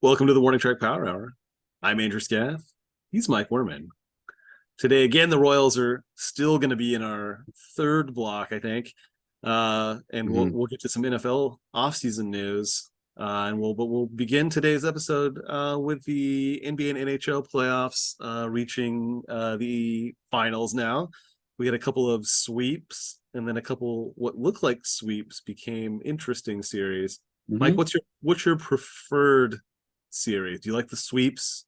Welcome to the Warning Track Power Hour. I'm Andrew Scaff. He's Mike Werman. Today, again, the Royals are still going to be in our third block, I think, and we'll get to some NFL offseason news. But we'll begin today's episode with the NBA and NHL playoffs reaching the finals now. We had a couple of sweeps, and then a couple what looked like sweeps became interesting series. Mike, what's your preferred series? Do you like the sweeps?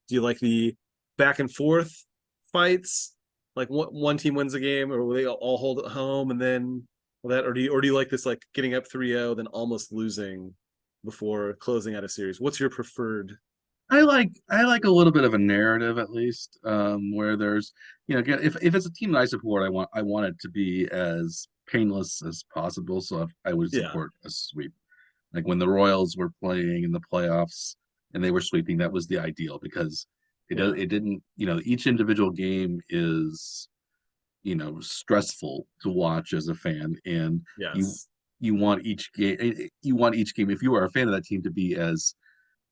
Do you like the back and forth fights? Like one team wins a game, or will they all hold it home and then that, or do you like this, like getting up 3-0 then almost losing before closing out a series? What's your preferred? I like a little bit of a narrative at least, where there's again, if it's a team that I support, I want it to be as painless as possible. So I would Yeah, support a sweep. Like when the Royals were playing in the playoffs and they were sweeping, that was the ideal because yeah, it didn't, each individual game is, stressful to watch as a fan, and you yes, you want each game if you are a fan of that team to be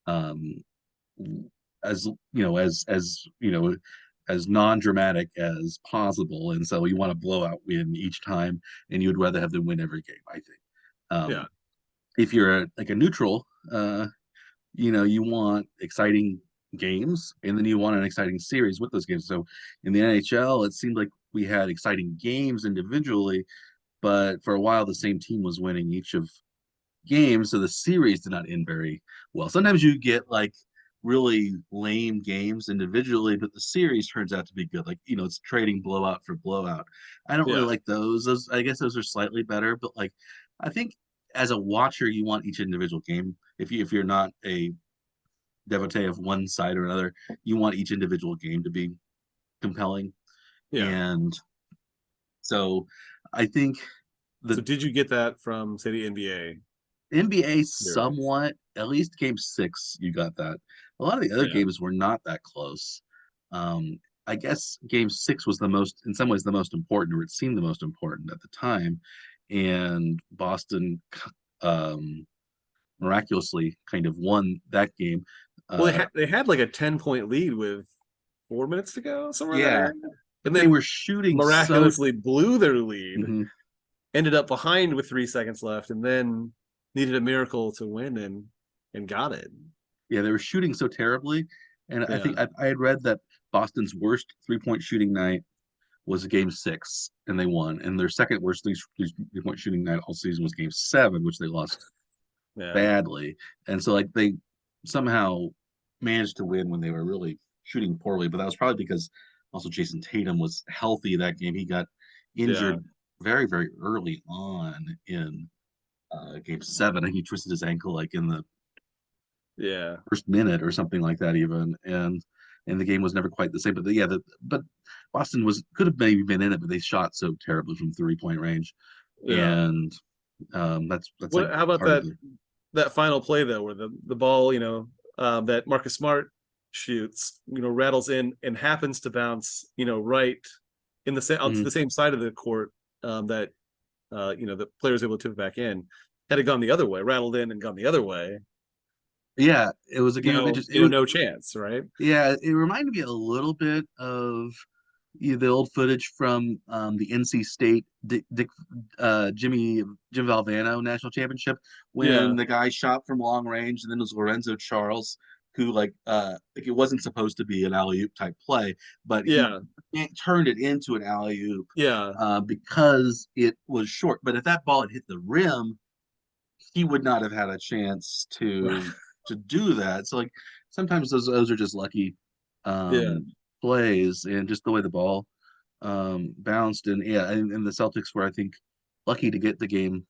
um as as non-dramatic as possible, and so you want a blowout win each time, and you'd rather have them win every game, I think. yeah, If you're like a neutral, you want exciting games, and then you want an exciting series with those games. So in the NHL, it seemed like we had exciting games individually, but for a while the same team was winning each of games, so the series did not end very well. Sometimes you get like really lame games individually, but the series turns out to be good. Like, it's trading blowout for blowout. I don't really yeah, like those. I guess those are slightly better, but like I think as a watcher, you want each individual game. If you're not a devotee of one side or another, you want each individual game to be compelling. yeah. And so I think So the did you get that from, say, the NBA NBA series? somewhat, at least game six, you got that. A lot of the other Yeah, games were not that close. I guess game six was the most, in some ways, the most important, or it seemed the most important at the time. And Boston miraculously kind of won that game. well, Uh, they had like a 10-point lead with 4 minutes to go, somewhere in that yeah, area, but and they then were shooting so. miraculously blew their lead, Mhm. ended up behind with 3 seconds left, and then needed a miracle to win and got it. Yeah, they were shooting so terribly. And I Yeah, think I had read that Boston's worst 3-point shooting night was game six, and they won. And their second worst three-point shooting night all season was game seven, which they lost yeah, badly. And so, like, they somehow managed to win when they were really shooting poorly. But that was probably because also Jason Tatum was healthy that game. He got yeah, injured very, very early on in game seven. I think he twisted his ankle like in the yeah, first minute or something like that, even. And the game was never quite the same. But but Boston was could have maybe been in it, but they shot so terribly from 3-point range, yeah. and that's like What? How about part of that the. final play though, where the ball, that Marcus Smart shoots, rattles in and happens to bounce, right in the same onto Mhm. the same side of the court, that the player was able to tip it back in. Had it gone the other way, rattled in and gone the other way, Yeah, it was a game of interest. It was no chance, right? Yeah, it reminded me a little bit of the old footage from the NC State Jim Valvano national championship when Yeah, the guy shot from long range, and then it was Lorenzo Charles who like it wasn't supposed to be an alley oop type play, but he yeah, turned it into an alley oop yeah, because it was short. But if that ball had hit the rim, he would not have had a chance right, to do that. So like sometimes those are just lucky yeah, plays, and just the way the ball bounced. And yeah, and the Celtics were, I think, lucky to get the game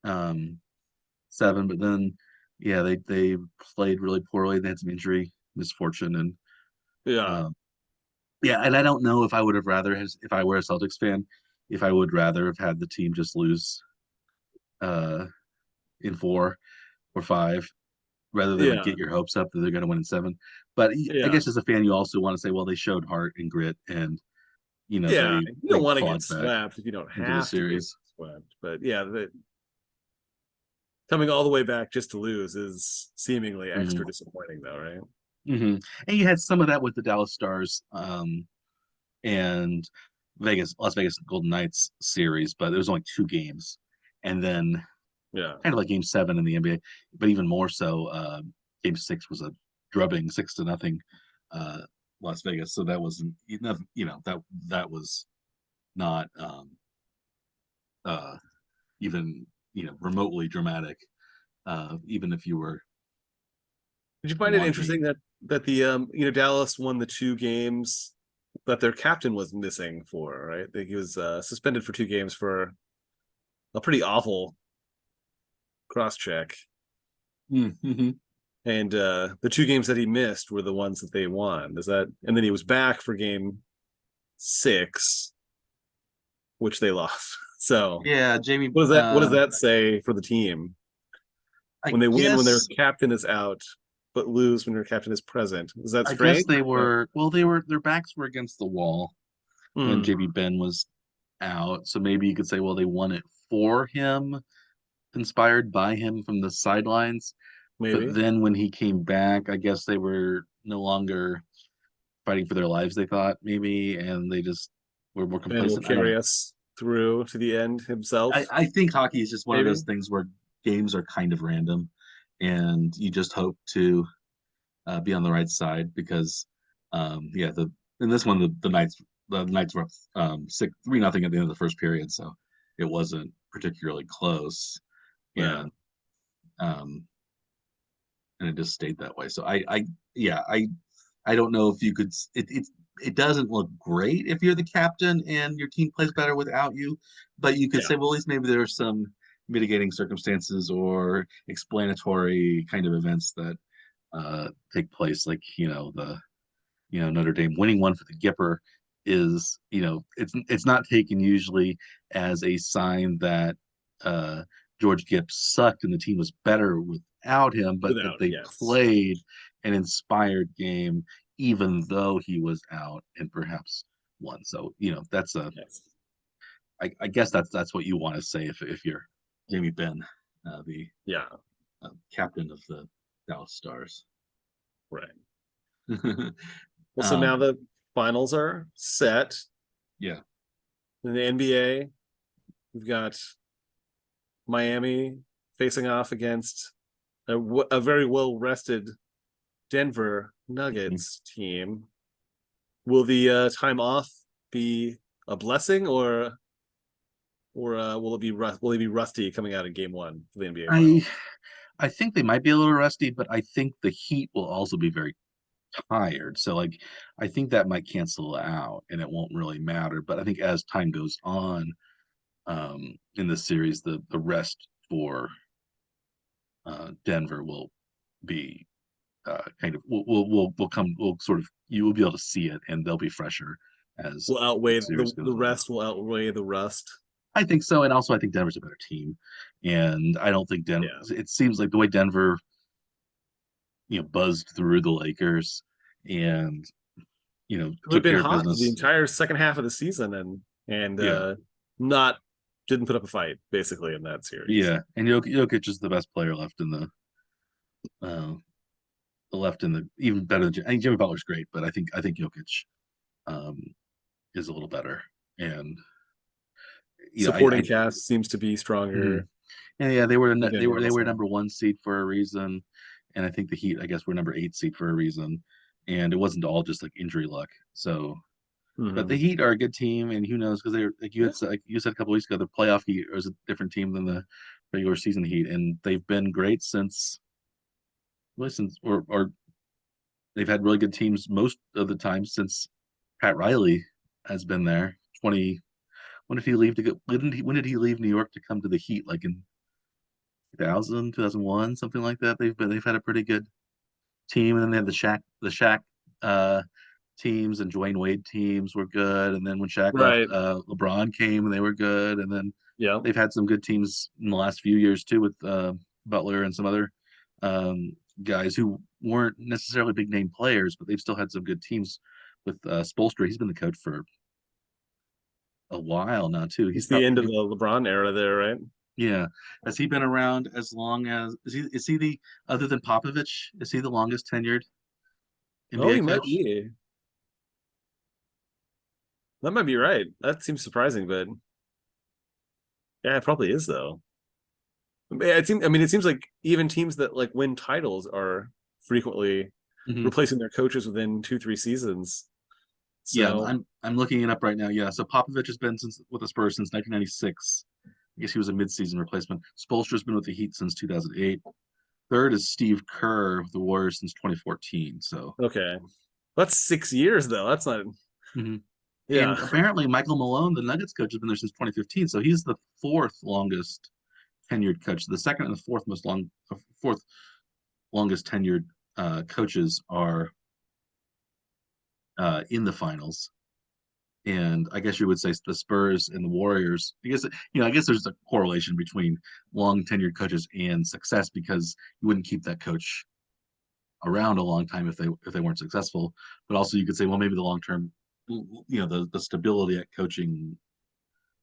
um, seven, but then yeah, they played really poorly. They had some injury misfortune, and yeah, um, yeah, and I don't know if I would have rather if I were a Celtics fan, if I would rather have had the team just lose uh, in four or five rather than like yeah, get your hopes up that they're going to win in seven. But I yeah, guess as a fan, you also want to say, well, they showed heart and grit, and yeah. You they don't want to get clawed back swept if you don't into the have to get series. swept, but yeah, Coming all the way back just to lose is seemingly Hmm extra disappointing, though, right? hmm And you had some of that with the Dallas Stars and Las Vegas Golden Knights series, but there was only 2 games, and then Yeah. kind of like Game 7 in the NBA, but even more so, Game 6 was a drubbing 6-0 uh, Las Vegas. So that wasn't nothing, that was not uh, even remotely dramatic. Even if you were Did you find it interesting wanting, that the Dallas won the 2 games that their captain was missing for, right? That he was suspended for 2 games for a pretty awful cross check. mm-hmm. And the 2 games that he missed were the ones that they won. Is that and then he was back for game 6, which they lost. So Yeah, Jamie. what does that say for the team? I When they win when their guess captain is out, but lose when their captain is present. Is that I guess strange? they were well. Their backs were against the wall when Hmm, JB Ben was out. So maybe you could say, well, they won it for him, inspired by him from the sidelines. But maybe. then when he came back, I guess they were no longer fighting for their lives, they thought maybe, and they just were more Ben will complacent. I don't carry know. us through to the end himself, I think hockey is just one of maybe. those things where games are kind of random, and you just hope to be on the right side because, yeah, the in this one the Knights were up 3-0 at the end of the first period, so it wasn't particularly close, Yeah. and um, and it just stayed that way. So yeah, I don't know if you could. It doesn't look great if you're the captain and your team plays better without you, but you could Yeah. say, well, at least maybe there are some mitigating circumstances or explanatory kind of events that take place, like the Notre Dame winning one for the Gipper is it's not taken usually as a sign that uh, George Gipp sucked and the team was better without him, but that Without, they yes. played an inspired game even though he was out and perhaps won. So that's Yes. I guess that's what you want to say if you're Jamie Benn, the Yeah. captain of the Dallas Stars. Right. Well, so now um, the finals are set. yeah. In the NBA, we've got Miami facing off against a very well rested Denver Mhm. Nuggets team. Will the time off be a blessing, or will it be rusty coming out in Game 1 for the NBA I Finals? I think they might be a little rusty, but I think the Heat will also be very tired. So like I think that might cancel out and it won't really matter. But I think as time goes on in the series, the rest for Denver will be kind of will sort of you will be able to see it and they'll be fresher as Will the outweigh series the goes on. rest will outweigh the rust. I think so, and also I think Denver's a better team, and I don't think Denver. Yeah, It seems like the way Denver buzzed through the Lakers and they've took been care of hot for the business. entire second half of the season, and Yeah, not didn't put up a fight basically in that series. yeah, and Jokic is the best player left in uh, the even better than I think Jimmy Butler's great, but I think Jokic um, is a little better, and Supporting I cast seems to be mhm. stronger And yeah, they were they again were they were also. number 1 seed for a reason, and I think the Heat I guess were number 8 seed for a reason, and it wasn't all just like injury luck. So but the Hmm. Heat are a good team, and who knows? Because they're Yeah. like you said a couple weeks ago, the playoff Heat is a different team than the regular season Heat, and they've been great since really since or they've had really good teams most of the time since Pat Riley has been there. 20 when did he leave to go? When did he leave New York to come to the Heat? Like in 2000, 2001, something like that. They've had a pretty good team, and then they had the Shaq uh, teams and Dwayne Wade teams were good. And then when Shaq left, Right. LeBron came and they were good. And then Yeah. they've had some good teams in the last few years too with Butler and some other um, guys who weren't necessarily big name players, but they've still had some good teams with Spoelstra. He's been the coach for a while now too. He's It's the end of probably the LeBron era there, right? Yeah. Has he been around as long as is he the other than Popovich, is he the longest tenured Oh, NBA he might coach? be. That might be right. That seems surprising, but yeah, it probably is though. Yeah, it seems like even teams that like win titles are frequently Hmm. replacing their coaches within 2, 3 seasons. Yeah, So I'm looking it up right now. Yeah, so Popovich has been since with the Spurs since 1996. I guess he was a midseason replacement. Spoelstra's been with the Heat since 2008. Third is Steve Kerr with the Warriors since 2014. So, okay, that's 6 years though. That's not. mhm. Yeah, And apparently Michael Malone, the Nuggets coach, has been there since 2015. So he's the fourth longest tenured coach. The second and the fourth longest tenured coaches are in the finals. And I guess you would say the Spurs and the Warriors. I guess there's a correlation between long tenured coaches and success because you wouldn't keep that coach around a long time if they weren't successful. But also you could say, well, maybe the long term, the stability at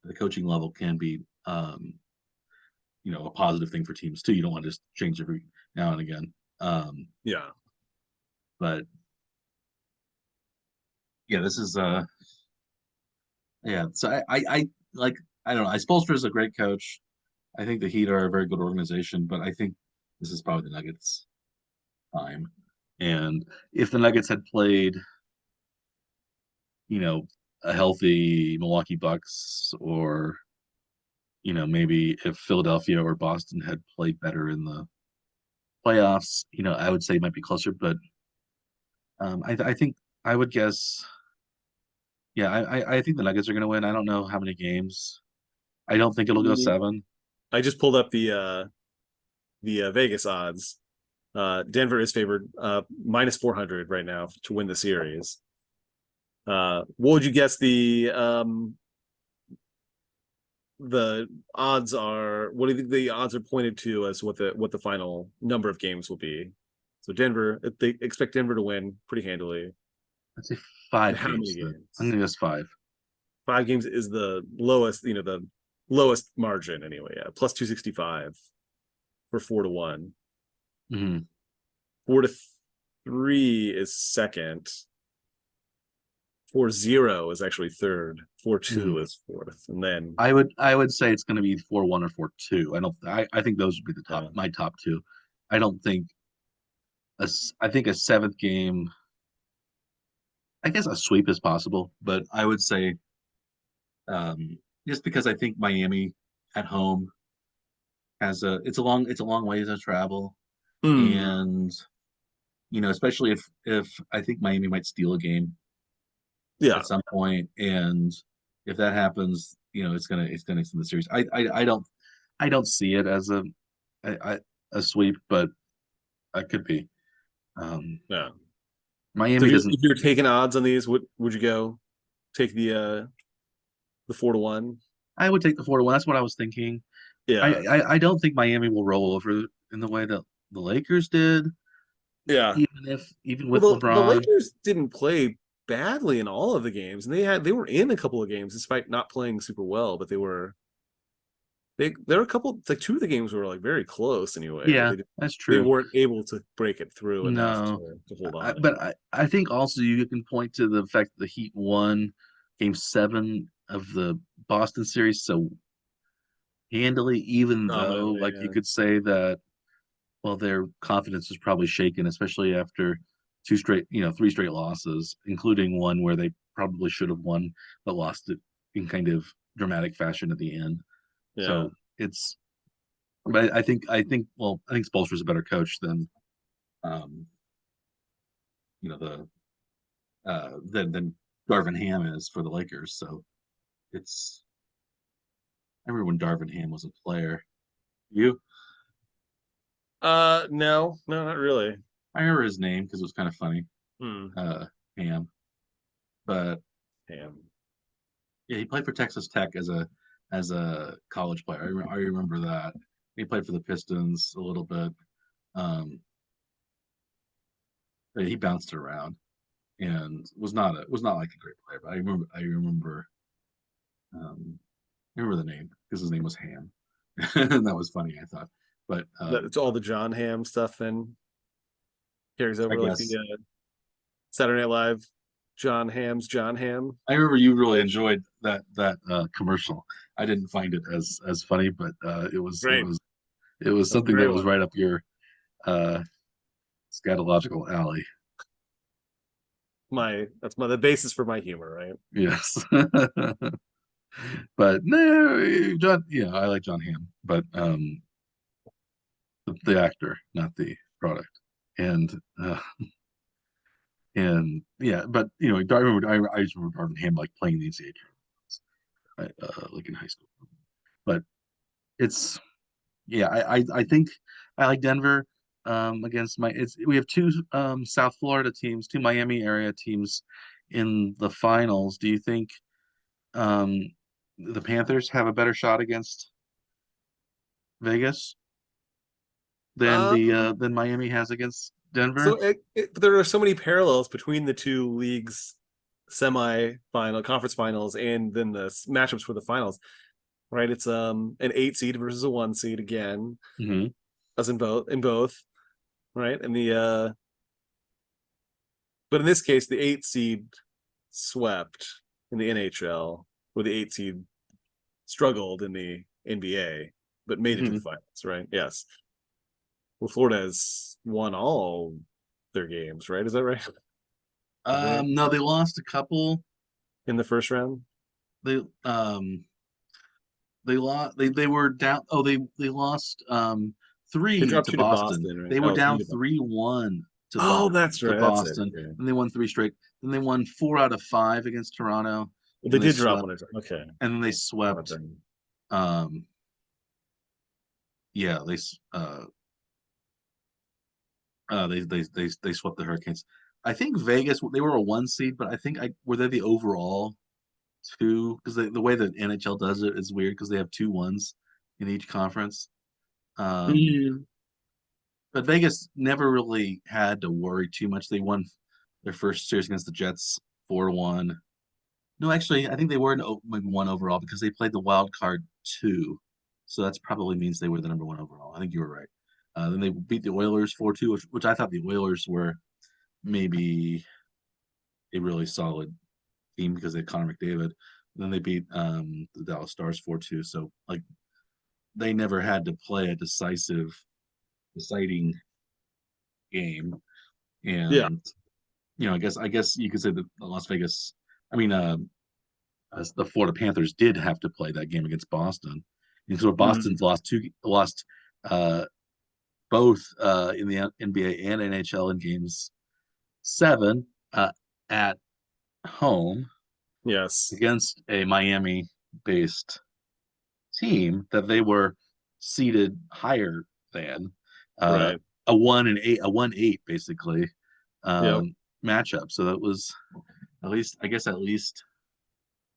the coaching level can be, a positive thing for teams too. You don't want to just change every now and again. Um, yeah. but yeah, this is yeah. So I like I don't know. I Spoelstra is a great coach. I think the Heat are a very good organization, but I think this is probably the Nuggets' time. And if the Nuggets had played, you know, a healthy Milwaukee Bucks, or maybe if Philadelphia or Boston had played better in the playoffs, I would say it might be closer. But I think I would guess, yeah, I think the Nuggets are going to win. I don't know how many games. I don't think it'll go seven. I just pulled up the Vegas odds. Denver is favored minus 400 right now to win the series. What would you guess the odds are? What do you think the odds are pointed to as what the final number of games will be? So Denver, they expect Denver to win pretty handily. I'd say And five how many games then. I'm games? going to guess five. 5 games is the lowest, the lowest margin anyway. Yeah, plus 265 for 4-1. Hmm. 4-3 is second. 4-0 is actually third. 4-2 Hmm. is fourth, and then I would say it's going to be 4-1 or 4-2. I think those would be uh, my top two. I don't think I think a seventh game. I guess a sweep is possible, but I would say, just because I think Miami at home it's a long ways to travel, hmm, and especially if I think Miami might steal a game yeah, at some point, and if that happens, it's gonna extend the series. I don't see it as a sweep, but it could be. Um, yeah. So Miami if you're doesn't. if you're taking odds on these, would you go take the 4-1? I would take the 4-1. That's what I was thinking. I, Yeah, I don't think Miami will roll over in the way that the Lakers did, yeah. even with Well, the LeBron. Lakers didn't play badly in all of the games, and they were in a couple of games despite not playing super well, but there were a couple, like two of the games were like very close anyway, but Yeah, they that's they true. weren't able to break it through enough No, to hold I, on. but I think also you can point to the fact that the Heat won Game 7 of the Boston series so handily, even though, Dominantly, like, you could say that, well, their confidence was probably shaken, especially after three straight losses, including one where they probably should have won but lost it in kind of dramatic fashion at the end. yeah, So it's, but I think Spoelstra's a better coach than, um, the than Darvin Ham is for the Lakers. So it's I remember when Darvin Ham was a player. You? no, no, not really. I remember his name because it was kind of funny. Hmm. Uh, Ham, but Damn. yeah, he played for Texas Tech as a college player. I remember that. He played for the Pistons a little bit. Um, but he bounced around and was not like a great player. But I remember the name because his name was Ham. And that was funny, I thought. But That's all the John Hamm stuff and carries I over like the guess Saturday Night Live John Hamm. I remember you really enjoyed that commercial. I didn't find it as funny, but Great. it was That's a something great that was one. right up your uh, scatological alley. That's the basis for my humor, right? Yes. But no, John, yeah, I like John Hamm, but the actor, not the product. And and yeah, but I remember I just remember Darvin Ham like playing the NCAA tournament, like in high school. But it's yeah, I think I like Denver against my it's we have two South Florida teams, two Miami area teams in the finals. Do you think um the Panthers have a better shot against Vegas than Miami has against Denver? There are so many parallels between the two leagues semi-final conference finals and then the matchups for the finals, right? It's an 8 seed versus a 1 seed again, Hmm. as in both, right? And the but in this case the 8 seed swept in the NHL, where the 8 seed struggled in the NBA but made it to Hmm. the finals, right? Yes. Well, Florida has won all their games, right? Is that right? Have they No, they lost a couple. in the first round? They they lost they were down. Oh, they lost They three dropped to two to Boston. Boston, right? They were Oh, three down to Boston. 3-1 Oh, that's to right. That's it. Boston, Okay. and they won three straight. Then they won 4 out of 5 against Toronto, Well, they and they did drop swept. one. Okay. And then they Oh, swept. dang. Um, yeah, they swept the Hurricanes. I think Vegas they were a 1 seed, but I think I were they the overall two because the way that NHL does it is weird because they have 2 1s in each conference. Um, Mhm. but Vegas never really had to worry too much. They won their first series against the Jets 4-1. No, actually, I think they were maybe one overall because they played the wild card two. So that's probably means they were the number one overall. I think you were right. Then they beat the Oilers 4-2, which I thought the Oilers were maybe a really solid team because they had Connor McDavid. And then they beat the Dallas Stars 4-2. So like they never had to play a deciding game. Yeah. And I guess you could say that the Las Vegas, I mean, as the Florida Panthers did have to play that game against Boston. And so Mhm. Boston's lost uh, both in the NBA and NHL in games 7 at home Yes. against a Miami-based team that they were seated higher than uh, Right. a 1-8 basically Yep. matchup. So that was at least,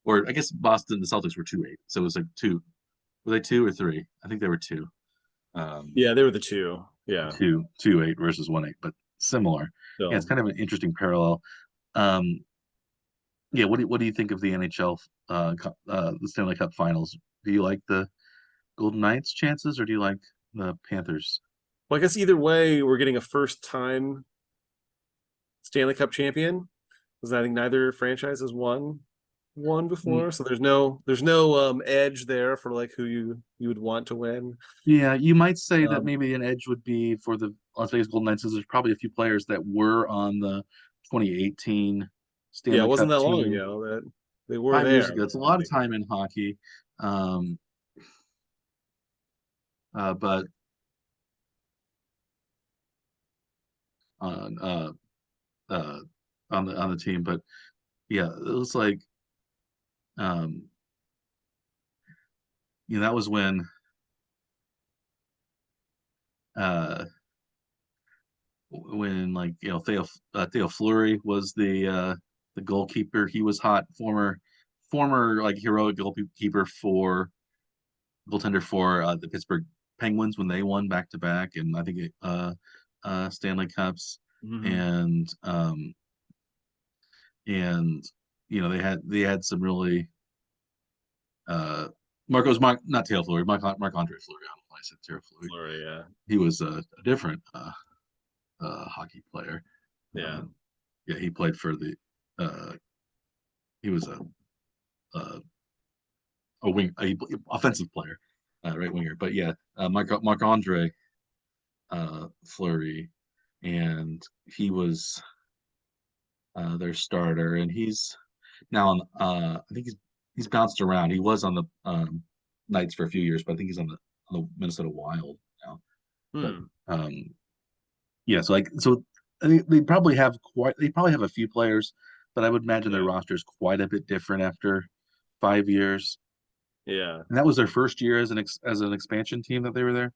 or I guess Boston the Celtics were 2-8. So it was like two. Were they 2 or 3? I think they were 2. Um, Yeah, they were the two. Yeah. 2-8 versus 1-8, but similar. Yeah, it's So, kind of an interesting parallel. Um, yeah, what do you think of the NHL the Stanley Cup Finals? Do you like the Golden Knights' chances, or do you like the Panthers? well, I guess either way, we're getting a first time Stanley Cup champion because I think neither franchise has won one Mm, before, so there's no edge there for like who you would want to win. yeah, you might say that Um, maybe an edge would be for the Las Vegas Golden Knights, because there's probably a few players that were on the 2018 yeah, it Stanley wasn't Cup that long team ago that they were 5 years there. ago. It's a lot of time in hockey, um, but on uh, on the team. But yeah, it was like um, that was uh, when like Theo Fleury was the goalkeeper. He was hot, former like heroic goalkeeper for goaltender for the Pittsburgh Penguins when they won back to back, and I think Stanley Cups, Mm-hmm. and and they had some really uh not Taylor Fleury, Marc-Andre Fleury. I don't know why I said Taylor Fleury. Flurry, yeah. He was a different hockey player. Yeah. Yeah, he played for the. He was a offensive player, right winger. But yeah, Marc-Andre Fleury, and he was their starter, and he's now on. I think he's bounced around. He was on the Knights for a few years, but I think he's on the Minnesota Wild now. But Hmm. yeah, so I think they probably have a few players, but I would imagine their Yeah. roster is quite a bit different after 5 years. Yeah. And that was their first year as an expansion team that they were there.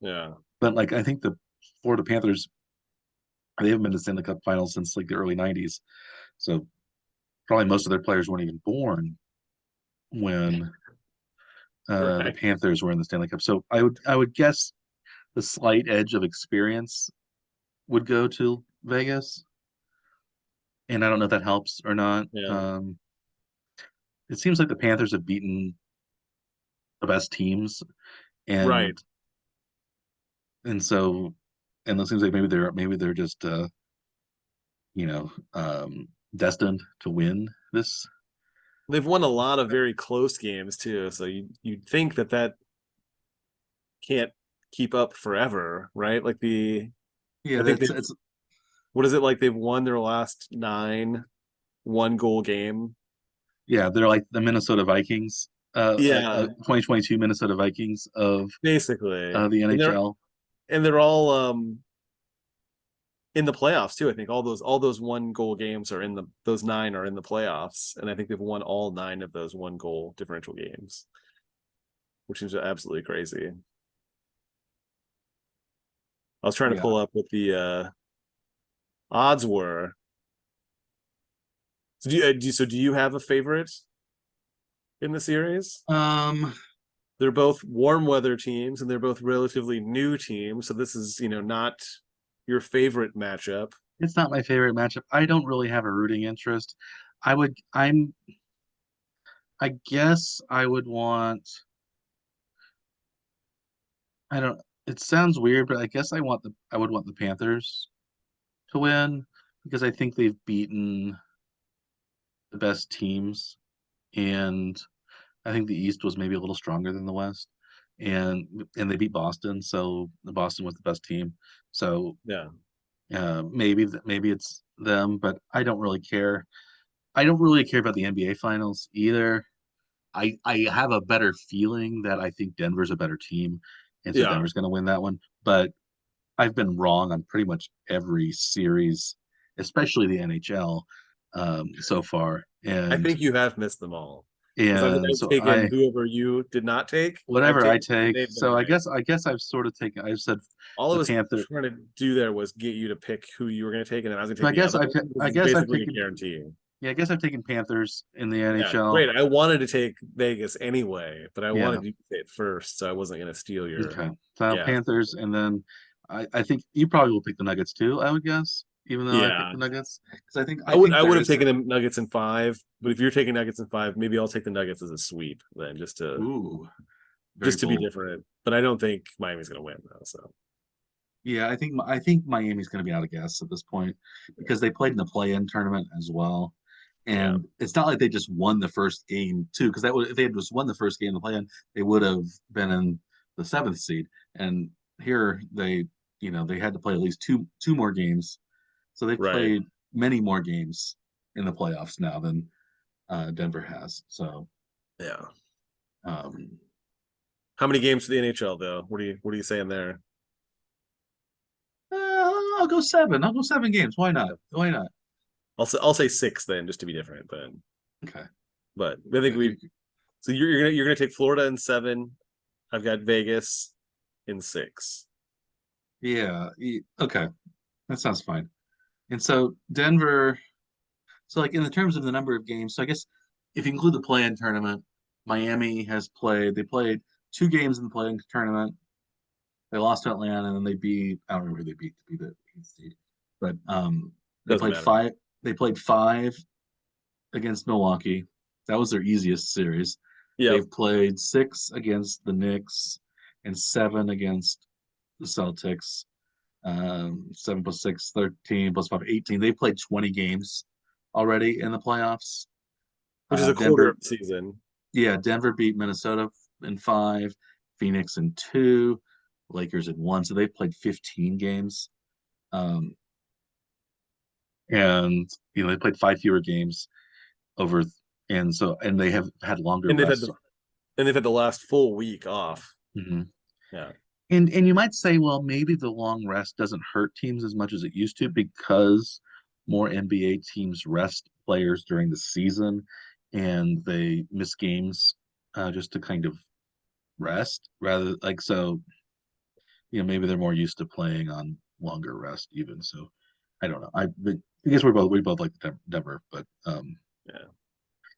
Yeah. But like I think the Florida Panthers, they haven't been to the Stanley Cup Finals since like the early '90s. So probably most of their players weren't even born when the Right. Panthers were in the Stanley Cup. So I would guess the slight edge of experience would go to Vegas, and I don't know if that helps or not. Yeah. It seems like the Panthers have beaten the best teams, Right. and so and it seems like maybe they're just you know destined to win this. They've won a lot of very close games too, so you'd think that that can't keep up forever, right? Like Yeah, I think that's they've it's what is it like they've won their last 9 1-goal game. yeah, they're like the Minnesota Vikings, Yeah, 2022 Minnesota Vikings of basically. the NHL. And they're all in the playoffs too. I think all those 1-goal games are in those 9 are in the playoffs, and I think they've won all 9 of those 1-goal differential games, which is absolutely crazy. I was trying to Yeah. pull up what the odds were. So do you have a favorite in the series? Um, They're both warm weather teams and they're both relatively new teams, so this is, not your favorite matchup. it's not my favorite matchup. I don't really have a rooting interest. I would, I'm, I guess I would want, I don't, it sounds weird, but I guess I would want the Panthers to win because I think they've beaten the best teams, and I think the East was maybe a little stronger than the West, and they beat Boston, so the Boston was the best team. So Yeah. maybe it's them, but I don't really care. I don't really care about the NBA finals either. I have a better feeling that I think Denver's a better team, and so Yeah. Denver's going to win that one. But I've been wrong on pretty much every series, especially the NHL so far, I and think you have missed them all. Because and I've so taken whoever you did not take. I've whatever I taken take. they've been So I right. guess I guess I've sort of taken. I've said All I the was Panther. trying to do there was get you to pick who you were going to take, and then I was going to So take the other one. This I is guess I've basically a taken. guarantee. Yeah, I guess I've taken Panthers in the Yeah, NHL. great. I wanted to take Vegas anyway, but I Yeah. wanted you to say it first, so I wasn't going to steal your Okay. So guess. Panthers, and then I think you probably will pick the Nuggets too. I would guess, even though I picked Yeah, the Nuggets, because I I would think I there would have is. taken the Nuggets in 5, but if you're taking Nuggets in 5, maybe I'll take the Nuggets as a sweep then, Ooh, very just to be bold. different. But I don't think Miami's going to win though. So Yeah, I think Miami's going to be out of gas at this point because they played in the play-in tournament as well, yeah, and it's not like they just won the first game too. Because if they had just won the first game in the play-in, they would have been in the seventh seed. And here they had to play at least two more games, so they've right. played many more games in the playoffs now than Denver has. So Yeah. um, How many games for the NHL though? What are you saying there? I'll go seven. I'll go 7 games. Why not? Why not? I'll say 6 then, just to be different. Okay. But I think You- so you're gonna take Florida in 7. I've got Vegas in 6. Yeah. Okay. That sounds fine. And so Denver, so like in the terms of the number of games, so I guess if you include the play-in tournament, they played 2 games in the play-in tournament. They lost to Atlanta and then I don't remember who they beat to be the 8th seed. But they Doesn't played matter. five against Milwaukee. That was their easiest series. Yep. They've played 6 against the Knicks and 7 against the Celtics. 7 plus 6, 13 plus 5, 18. They played 20 games already in the playoffs. Which is a quarter Denver, of the season. yeah, Denver beat Minnesota in 5, Phoenix in 2, Lakers in 1. So they played 15 games. Um, and they played 5 fewer games over, and they have had longer And they've had rests. the last full week off. Mhm. Yeah. And you might say, well, maybe the long rest doesn't hurt teams as much as it used to because more NBA teams rest players during the season and they miss games just to kind of rest rather like so. Maybe they're more used to playing on longer rest even. So I don't know. I guess we both like Denver, but Yeah.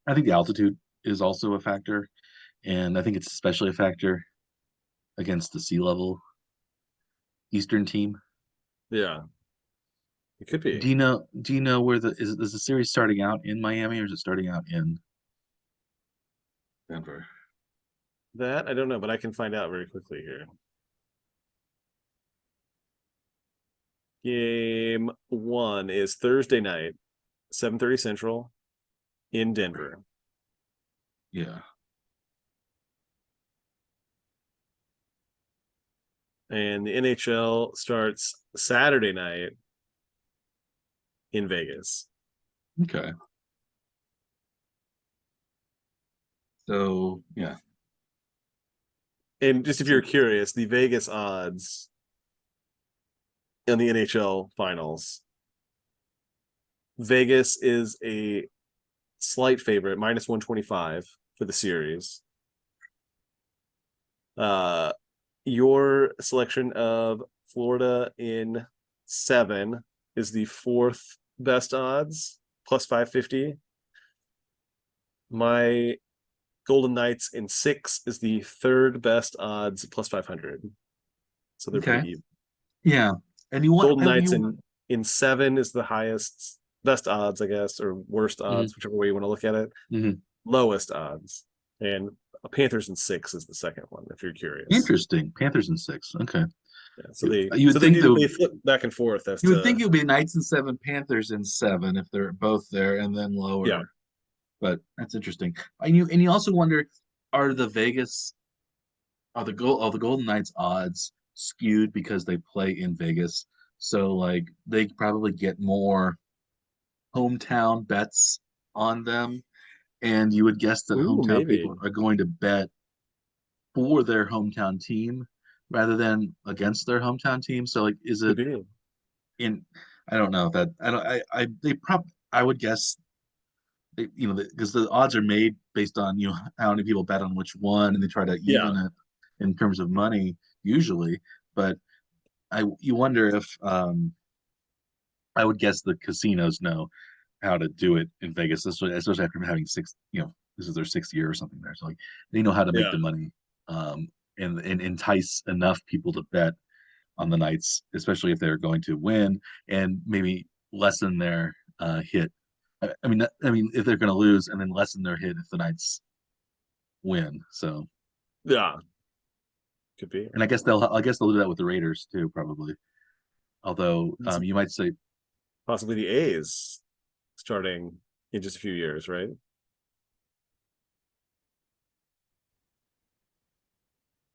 I think the altitude is also a factor, and I think it's especially a factor against the sea level Eastern team. Yeah. It could be. Do you know where is the series starting out in Miami or is it starting out in Denver? That I don't know, but I can find out very quickly here. Game 1 is Thursday night, 7:30 Central in Denver. Yeah. And the NHL starts Saturday night in Vegas. Okay. So yeah. And just if you're curious, the Vegas odds in the NHL finals, Vegas is a slight favorite, minus 125 for the series. Your selection of Florida in 7 is the 4th best odds, plus 550. My Golden Knights in 6 is the 3rd best odds, plus 500. So they're Okay. pretty even. Yeah. And you want Golden and Knights you in 7 is the highest, best odds, I guess, or worst mhm, odds, whichever way you want to look at it. mhm. Lowest odds. And Panthers in 6 is the second one, if you're curious. Interesting. Panthers in 6. Okay. Yeah, so You, they you would so they think do though they flip back and forth as you would to think it would be Knights in 7, Panthers in 7 if they're both there and then yeah. lower. But that's interesting. And you also wonder, are the Vegas are the Golden Knights odds skewed because they play in Vegas? So like they probably get more hometown bets on them, and you would guess that Ooh, hometown maybe. people are going to bet for their hometown team rather than against their hometown team. So like, is Could it be. in? I don't know that I don't I they prob I would guess because the odds are made based on how many people bet on which one, and they try to Yeah. even it in terms of money usually. But you wonder if I would guess the casinos know how to do it in Vegas, especially after having this is their 6th year or something there. So like they know how to make Yeah. the money um, and entice enough people to bet on the Knights, especially if they're going to win, and maybe lessen their hit. I mean, if they're going to lose, and then lessen their hit if the Knights win. So, Yeah. Could be. and I guess they'll do that with the Raiders too, probably. Although you might say, Possibly the A's starting in just a few years, right?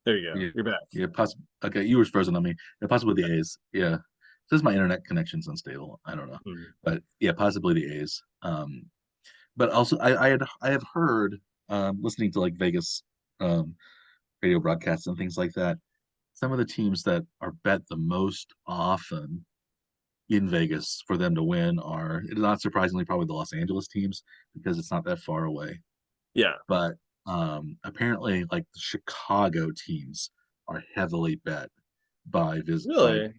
There you go. yeah, You're back. yeah, okay, you were frozen on me. And possibly the A's, yeah. Says my internet connection's unstable. I don't know, Hmm. but yeah, possibly the A's. But also I have heard listening to like Vegas um, radio broadcasts and things like that. Some of the teams that are bet the most often in Vegas for them to win are, not surprisingly, probably the Los Angeles teams because it's not that far away. Yeah. But apparently, like the Chicago teams are heavily bet by Really?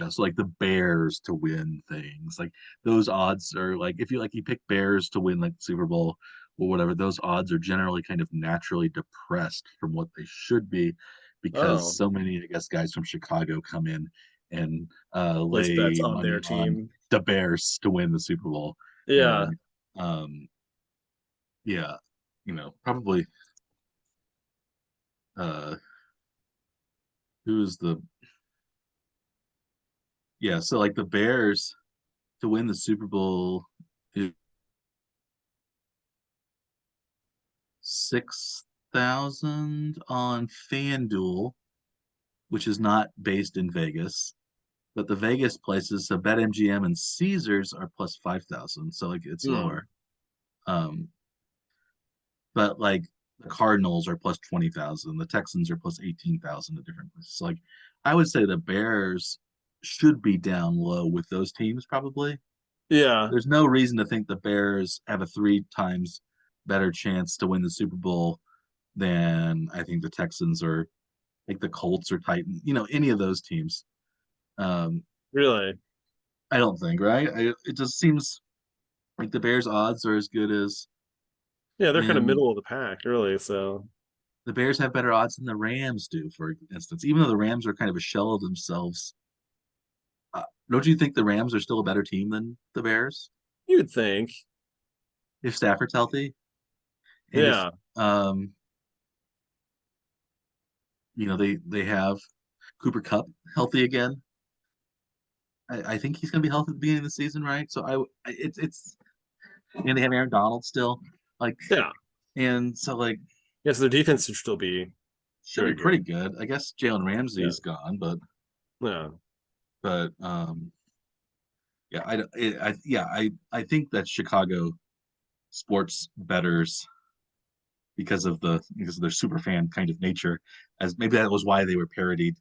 so like the Bears to win things. Like those odds are like if you pick Bears to win like the Super Bowl or whatever, those odds are generally kind of naturally depressed from what they should be because Oh, so many, I guess, guys from Chicago come in and place bets lay on their money on team. the Bears to win the Super Bowl. Yeah. And um yeah, probably uh who's the yeah, so like the Bears to win the Super Bowl is 6,000 on FanDuel, which is not based in Vegas. But the Vegas places, so BetMGM and Caesars are plus 5,000, so like it's Hmm. lower. Um, but like the Cardinals are plus 20,000, the Texans are plus 18,000 at different places. So like I would say the Bears should be down low with those teams probably. Yeah, There's no reason to think the Bears have a three times better chance to win the Super Bowl than I think the Texans or like the Colts or Titans, any of those teams. Um, really. I don't think, right? It just seems like the Bears' odds are as good as, Yeah, they're kind of and middle of the pack, really. So the Bears have better odds than the Rams do, for instance. Even though the Rams are kind of a shell of themselves, don't you think the Rams are still a better team than the Bears you would think, if Stafford's healthy and if yeah, um they have Cooper Cup healthy again? I think he's going to be healthy at the beginning of the season, right? So it's and they have Aaron Donald still, like, yeah, and so like yes. Their defense should still be should be very good. pretty good. I guess Jalen Yeah, Ramsey's gone, yeah. but yeah, I think that Chicago sports betters because of their super fan kind of nature, as maybe that was why they were parodied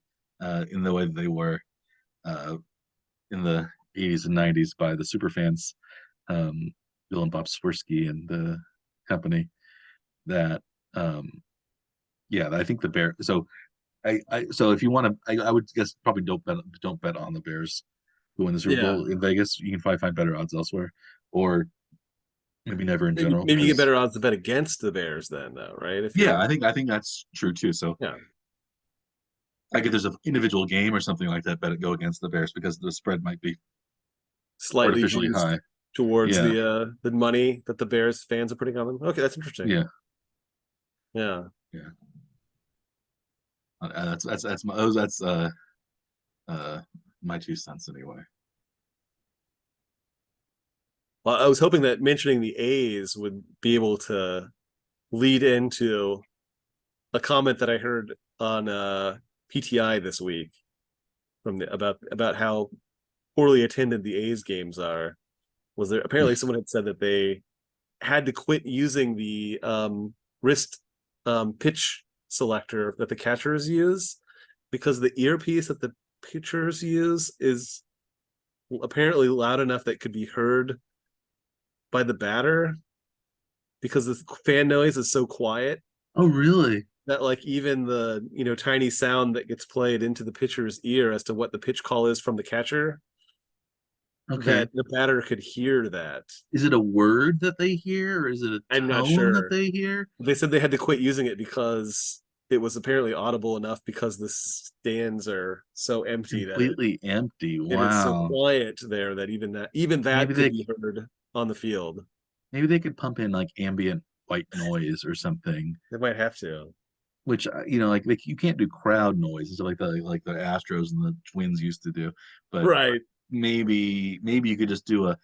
in the way that they were uh, in the 80s and 90s by the super fans, um, Bill and Bob Swirsky and the company. That yeah, I think the Bear. So so if you want to, I would guess probably don't bet on the Bears who win the Super Yeah. Bowl in Vegas. You can probably find better odds elsewhere, or maybe never in Maybe general. maybe you get Because better odds to bet against the Bears then, though, right? If yeah, you're I think that's true too. So yeah, like if there's an individual game or something like that, bet it go against the Bears because the spread might be slightly artificially juiced high. towards Yeah, the money that the Bears fans are putting on them. Okay, that's interesting. yeah, Yeah. yeah. That's my oh, that's uh my 2 cents anyway. Well, I was hoping that mentioning the A's would be able to lead into a comment that I heard on PTI this week from about how poorly attended the A's games are. Was there apparently someone had said that they had to quit using the wrist pitch selector that the catchers use because the earpiece that the pitchers use is apparently loud enough that could be heard by the batter because the fan noise is so quiet Oh, really? that like even the tiny sound that gets played into the pitcher's ear as to what the pitch call is from the catcher, Okay. that the batter could hear that. Is it a word that they hear, or is it a I'm not tone that sure. they hear? They said they had to quit using it because it was apparently audible enough because the stands are so empty that Completely empty. it is so Wow. quiet there that even that Maybe could they be heard on the field. maybe they could pump in like ambient white noise or something, They might have to. which like you can't do crowd noise and stuff like the Astros and the Twins used to do, but Right. maybe you could just do a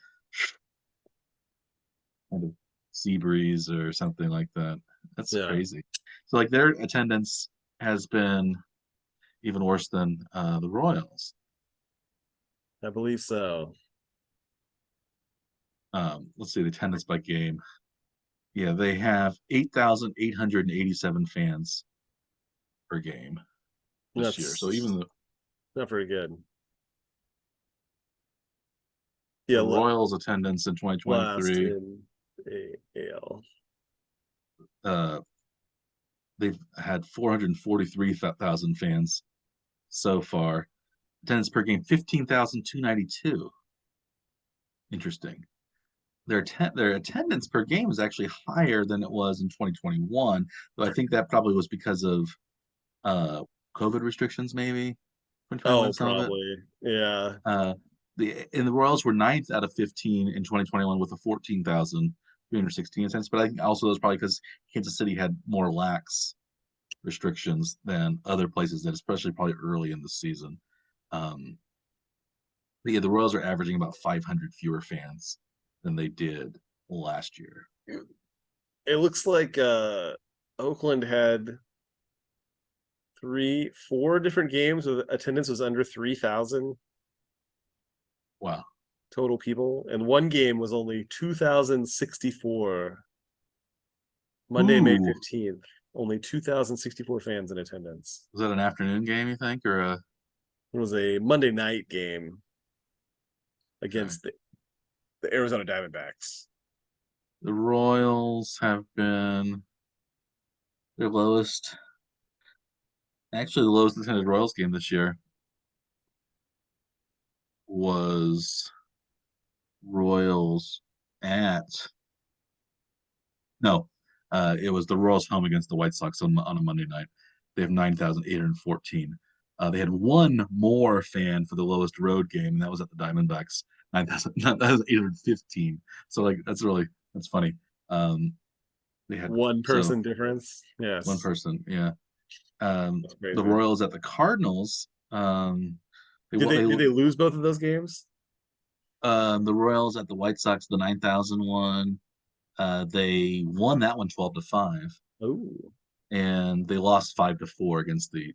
kind of sea breeze or something like that. That's Yeah, crazy. So like their attendance has been even worse than the Royals. I believe so. Let's see the attendance by game. Yeah, they have 8,887 fans per game this year. So That's even not very good. the Yeah, Royals' attendance in last 2023, in AL. uh, they've had 443,000 fans so far. Attendance per game 15,292. Interesting. Their attendance per game is actually higher than it was in 2021, though I think that probably was because of uh, COVID restrictions, maybe 2021, Oh, some of it. probably. Yeah. Uh, the Royals were ninth out of 15 in 2021 with a 14,316 attendance, but I think also that's probably because Kansas City had more lax restrictions than other places that, especially probably early in the season. Um, but yeah, the Royals are averaging about 500 fewer fans than they did last year. It looks like Oakland had 4 different games with attendance was under 3,000 Wow. total people, and one game was only 2,064. Monday, May Ooh, 15th, only 2,064 fans in attendance. was that an afternoon game, you think, or a It was a Monday night game okay. against the Arizona Diamondbacks. The Royals have been their lowest, actually the lowest attended Royals game this year was Royals at no, it was the Royals home against the White Sox on a Monday night. They have 9,814. They had one more fan for the lowest road game, and that was at the Diamondbacks. 9,000. That was 815. So like that's funny. Um, they had One so person difference. one Yes. person, yeah. That's The crazy. Royals at the Cardinals. They Did what they lose both of those games? the Royals at the White Sox, the 9,001. They won that one 12-5, Oh, and they lost 5-4 against the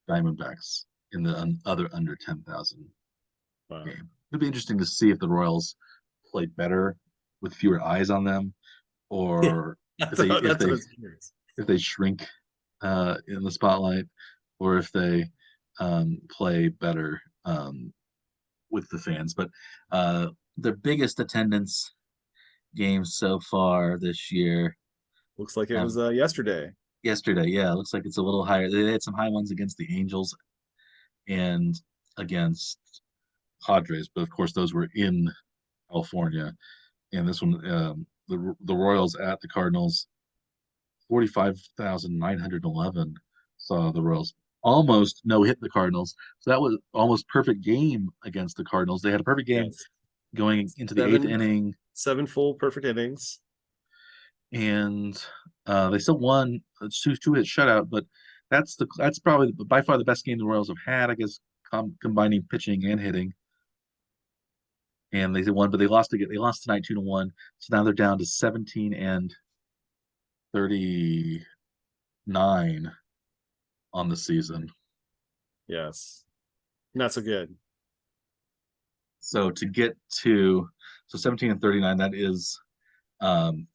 Diamondbacks in the other under 10,000 wow. game. It'd be interesting to see if the Royals play better with fewer eyes on them, Yeah, or if that's they what, if that's what I they was curious. if they shrink in the spotlight, or if they play better with the fans. But their biggest attendance games so far this year Looks like it have was yesterday. yesterday. Yeah, it looks like it's a little higher. They had some high ones against the Angels and against Padres, but of course those were in California. And this one, the Royals at the Cardinals, 45,911 saw the Royals almost no hit the Cardinals. So that was almost perfect game against the Cardinals. They had a perfect game Yes. going into the eighth Seven inning, seven full perfect innings. and they still won a two hit shutout. But that's probably by far the best game the Royals have had, I guess, combining pitching and hitting. And they won, but they lost tonight 2-1. So now they're down to 17 and 39 on the season. Yes. Not so good. So to get to 17 and 39, that is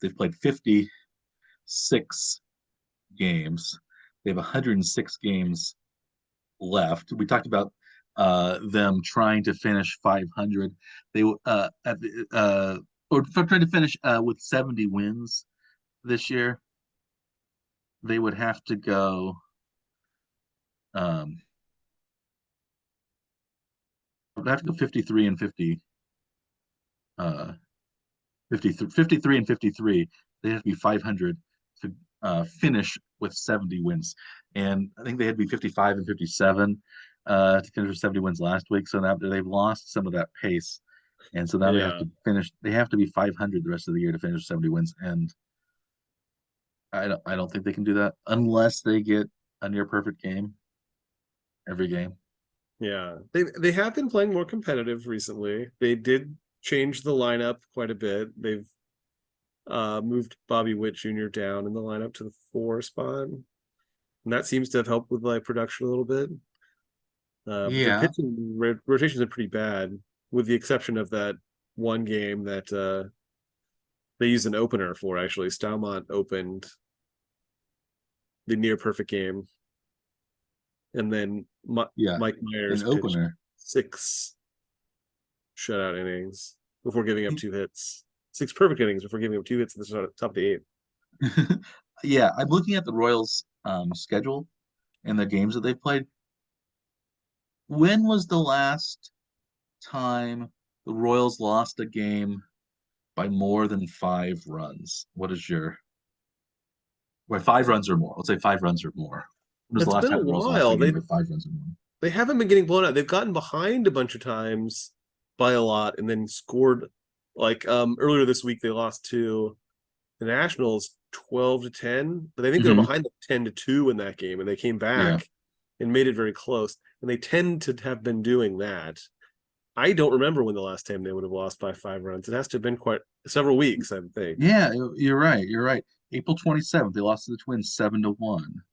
they've played 56 games. They have 106 games left. We talked about them trying to finish 500. They at the or trying to finish with 70 wins this year. They would have to go um would have to go 53 and 50 uh 53 and 53. They have to be 500 to finish with 70 wins. And I think they had to be 55 and 57 to finish with 70 wins last week. So now they've lost some of that pace. And so now Yeah. they have to be 500 the rest of the year to finish with 70 wins. And I don't think they can do that unless they get a near perfect game every game. Yeah. They have been playing more competitive recently. They did change the lineup quite a bit. They've moved Bobby Witt Jr. down in the lineup to the 4 spot. And that seems to have helped with like production a little bit. But their Yeah. pitching rotations are pretty bad, with the exception of that one game that they used an opener for. Actually, Stalmont opened the near perfect game, and then Yeah. Mike An Myers pitched opener. 6 shutout innings before giving up 2 hits. 6 perfect innings before giving up 2 hits at the top of the 8th. Yeah, I'm looking at the Royals schedule and the games that they've played. When was the last time the Royals lost a game by more than 5 runs? What is your by 5 runs or more? Let's say 5 runs or more. When was the It's last been a time the Royals lost a while. game They by 5 runs or more? they haven't been getting blown out. They've gotten behind a bunch of times by a lot and then scored. Like earlier this week, they lost to the Nationals 12-10, but I think they were Hmm. behind 10-2 in that game, and they came Yeah. back and made it very close. And they tend to have been doing that. I don't remember when the last time they would have lost by 5 runs. It has to have been quite several weeks, I think. Yeah, you're right. You're right. April 27th, they lost to the Twins 7-1.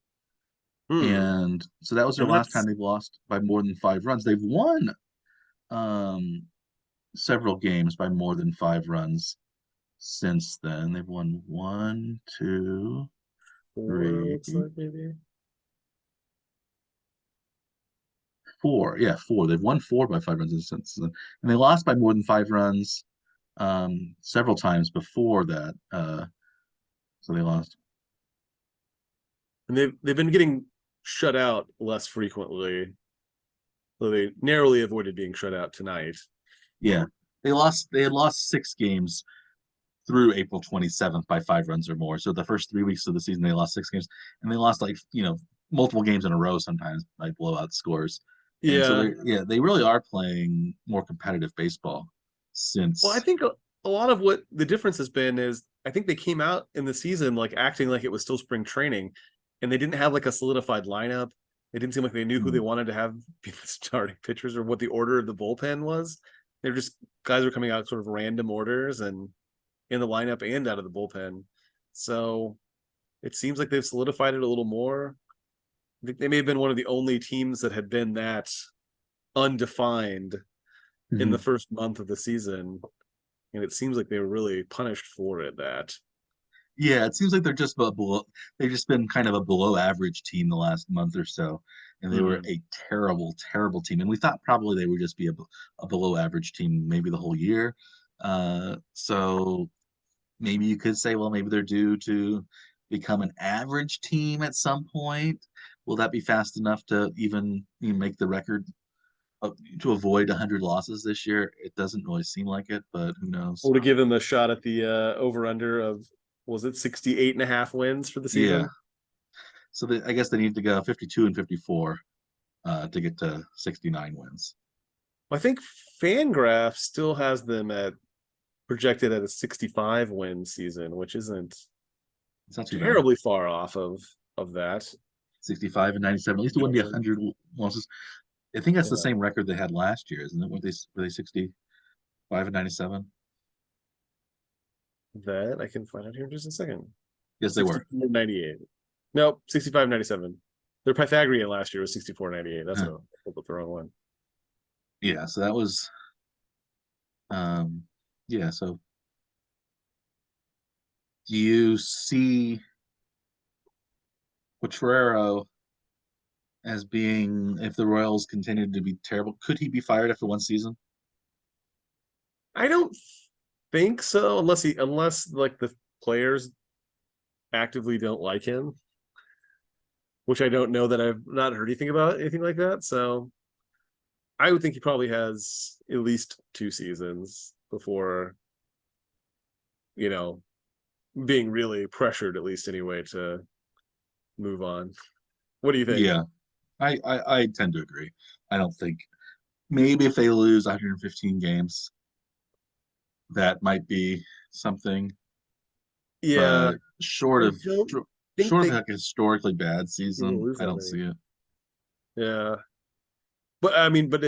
Hmm. And so that was their And last time that's they've lost by more than 5 runs. They've won um several games by more than 5 runs since then. They've won one, two, four, it three, looks like maybe. four. Yeah, four. They've won four by 5 runs since then. And they lost by more than 5 runs several times before that. So they lost. And they've been getting shut out less frequently. So they narrowly avoided being shut out tonight. Yeah. They had lost 6 games through April 27th by 5 runs or more. So the first 3 weeks of the season, they lost 6 games, and they lost like multiple games in a row sometimes by blowout scores. And so Yeah. they really are playing more competitive baseball Well, I since. think a lot of what the difference has been is I think they came out in the season like acting like it was still spring training, and they didn't have like a solidified lineup. It didn't seem like they knew who they Hmm. wanted to have be the starting pitchers or what the order of the bullpen was. They're just guys were coming out sort of random orders and in the lineup and out of the bullpen. So it seems like they've solidified it a little more. I think they may have been one of the only teams that had been that undefined in the Hmm. first month of the season. And it seems like they were really punished for it. That Yeah, it seems like they're just below. They've just been kind of a below average team the last month or so, and they were hmm. a terrible, terrible team. And we thought probably they would just be a below average team maybe the whole year. So maybe you could say, well, maybe they're due to become an average team at some point. Will that be fast enough to even make the record to avoid 100 losses this year? It doesn't really seem like it, but who knows? Or to give them a shot at the over under of, was it 68.5 wins for the Yeah. season? So I guess they need to go 52 and 54 to get to 69 wins. I think Fangraph still has them at projected at a 65 win season, which isn't It's not too bad. terribly far off of that. 65 and 97. At least it wouldn't be 100 losses. I think that's the Yeah, same record they had last year, isn't it? Were they 65 and 97? that I can find out here in just a second. Yes, they were. 64-98. Nope, 65-97. Their Pythagorean last year was 64-98. That's Huh. what I pulled up the wrong one. Yeah, so that was yeah, so do you see Potrero as being, if the Royals continued to be terrible, could he be fired after one season? I don't think so, unless like the players actively don't like him, which I don't know that I've not heard anything about anything like that. So I would think he probably has at least 2 seasons before, you know, being really pressured, at least anyway, to move on. What do you think? Yeah, I tend to agree. I don't think, maybe if they lose 115 games, that might be something, Yeah, but short I of don't think they like a historically bad will season, lose I that don't many. see it. Yeah, but I mean, do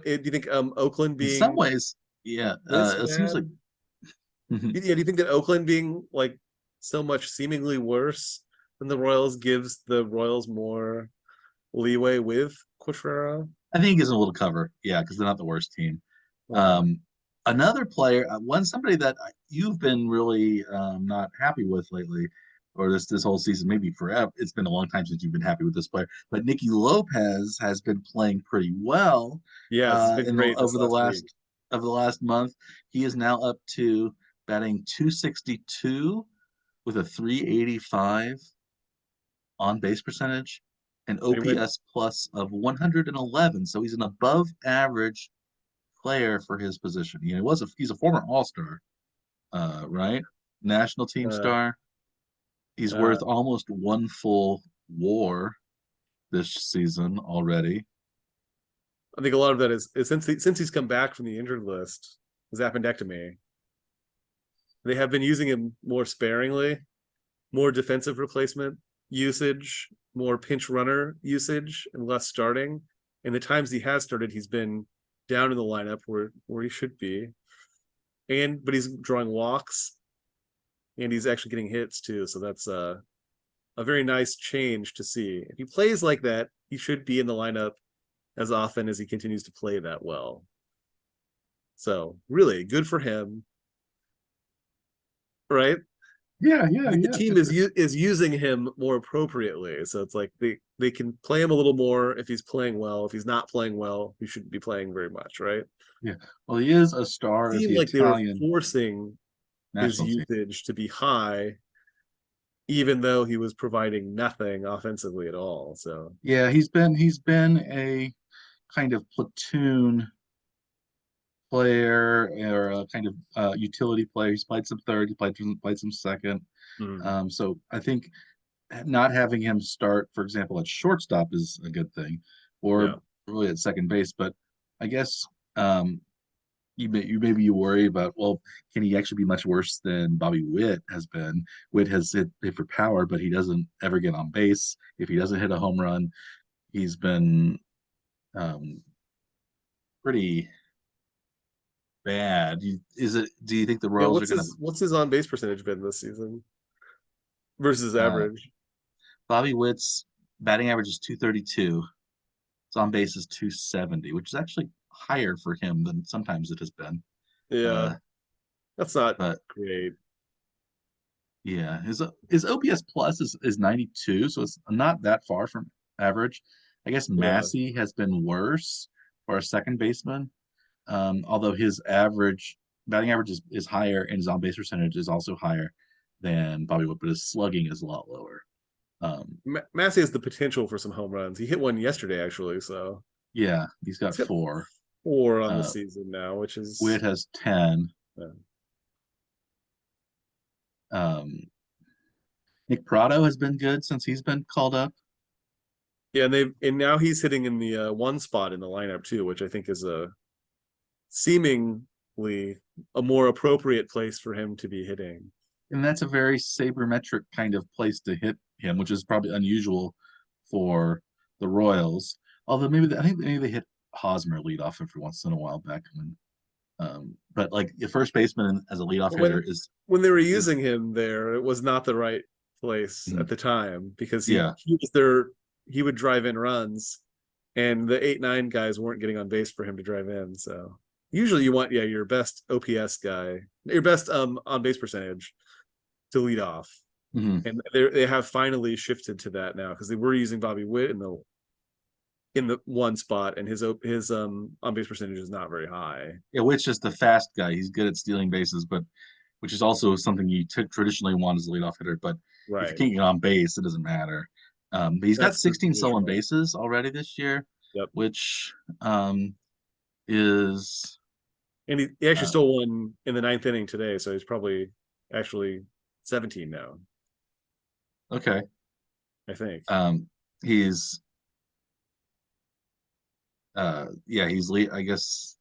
you think Oakland In some being ways, yeah, this it seems like bad? Yeah, do you think that Oakland being like so much seemingly worse than the Royals gives the Royals more leeway with Quatrero? I think he gives them a little cover. Yeah, because they're not the worst team. Uh, Um, Another player, somebody that you've been really not happy with lately, or this whole season, maybe forever. It's been a long time since you've been happy with this player, but Nicky Lopez has been playing pretty well yes, it's been in the great this over the last week. last month. He is now up to batting 262 with a 385 on base percentage and He went, OPS plus of 111. So he's an above average player for his position. He's a former All Star, right? National team uh, star. He's uh, worth almost one full WAR this season already. I think a lot of that is since he's come back from the injured list, his appendectomy. They have been using him more sparingly, more defensive replacement usage, more pinch runner usage, and less starting. And the times he has started, he's been down in the lineup where he should be. But he's drawing walks and he's actually getting hits too. So that's a very nice change to see. If he plays like that, he should be in the lineup as often as he continues to play that well. So really good for him, right? Yeah, I yeah, mean, the yeah. team is using him more appropriately. So it's like they can play him a little more if he's playing well. If he's not playing well, he shouldn't be playing very much, right? Yeah. Well, he is a star It of seemed the like they were Italian forcing his national team. usage to be high, even though he was providing nothing offensively at all. So Yeah, he's been a kind of platoon player or a kind of utility player. He's played some third, played some second. mm, So I think not having him start, for example, at shortstop is a good thing, or yeah, really at second base. But I guess um, maybe you worry about, well, can he actually be much worse than Bobby Witt has been? Witt has hit for power, but he doesn't ever get on base. If he doesn't hit a home run, he's been um, pretty bad. Is it? Do you think the yeah. Royals are going to? What's his on base percentage been this season versus Uh, average? Bobby Witt's batting average is 232. His on base is 270, which is actually higher for him than sometimes it has been. Yeah, Uh, that's not but great. yeah, his OPS plus is 92, so it's not that far from average. I guess Yeah, Massey has been worse for a second baseman, although his average batting average is higher and his on base percentage is also higher than Bobby Wood, but his slugging is a lot lower. Massey has the potential for some home runs. He hit one yesterday, actually. So Yeah, he's got he's hit four. 4 on the Uh, season now, which Witt is has 10. uh, Um, Nick Prado has been good since he's been called up. yeah. And now he's hitting in the one spot in the lineup too, which I think is a seemingly a more appropriate place for him to be hitting. And that's a very sabermetric kind of place to hit him, which is probably unusual for the Royals. Although I think maybe they hit Hosmer leadoff every once in a while back when. But like the first baseman as a leadoff hitter When they were is using him there, it was not the right place mm, at the time because yeah, he was there. He would drive in runs, and the 8-9 guys weren't getting on base for him to drive in. So usually you want your best OPS guy, your best on base percentage to lead off. mhm. And they have finally shifted to that now because they were using Bobby Witt in the one spot, and his on base percentage is not very high. Yeah, Witt's just the fast guy. He's good at stealing bases, but which is also something you traditionally want as a leadoff hitter. But if you Right. can't get on base, it doesn't matter. But he's got That's the 16 stolen traditional. bases already this year, Yep. which is And he actually uh, stole one in the ninth inning today, so he's probably actually 17 now, okay. I think. He's yeah, he's lead. I guess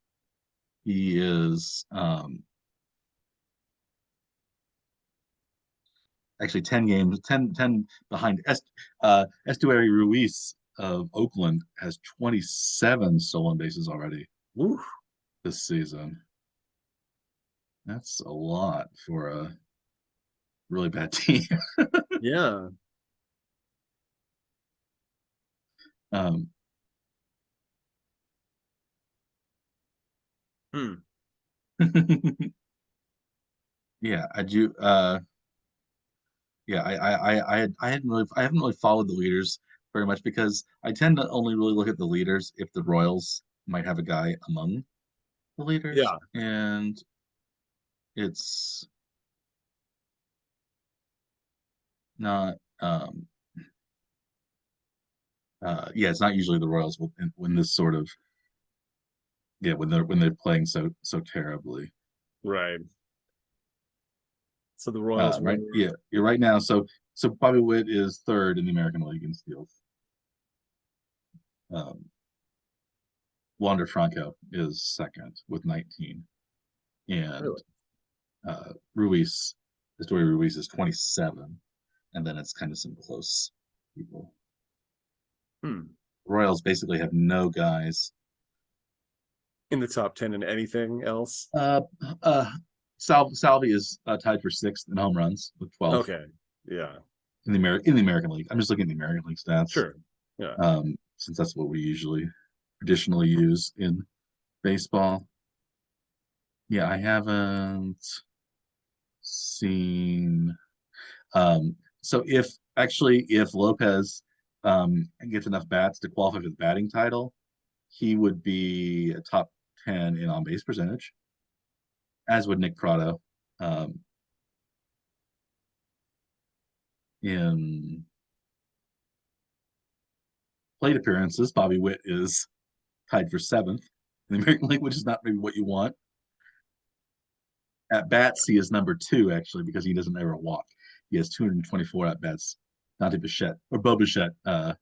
he is actually 10 games, 10 behind Estuary Ruiz of Oakland has 27 stolen bases already Woo. this season. That's a lot for a really bad team. Yeah. um, Hmm. yeah, I do. Yeah, I haven't really followed the leaders very much because I tend to only really look at the leaders if the Royals might have a guy among the leaders, Yeah. and it's not. Yeah, it's not usually the Royals when this sort of yeah when they're playing so terribly. Right. So the Royals Right, were. yeah, you're right now. So Bobby Witt is third in the American League in steals. Um, Wander Franco is second with 19, and Really? Ruiz, Historia Ruiz is 27, and then it's kind of some close people. Royals basically have no guys in the top 10 in anything else. Salvi is tied for 6th in home runs with 12. Okay, yeah, in the American League. I'm just looking at the American League stats. sure, yeah. Since that's what we usually traditionally use in baseball. Yeah, I haven't seen. So if Lopez gets enough bats to qualify for the batting title, he would be a top 10 in on base percentage, as would Nick Prado. In plate appearances, Bobby Witt is tied for 7th in the American League, which is not maybe what you want. At bats, he is number 2 actually because he doesn't ever walk. He has 224 at bats. Dante Bichette or Bo Bichette, Dante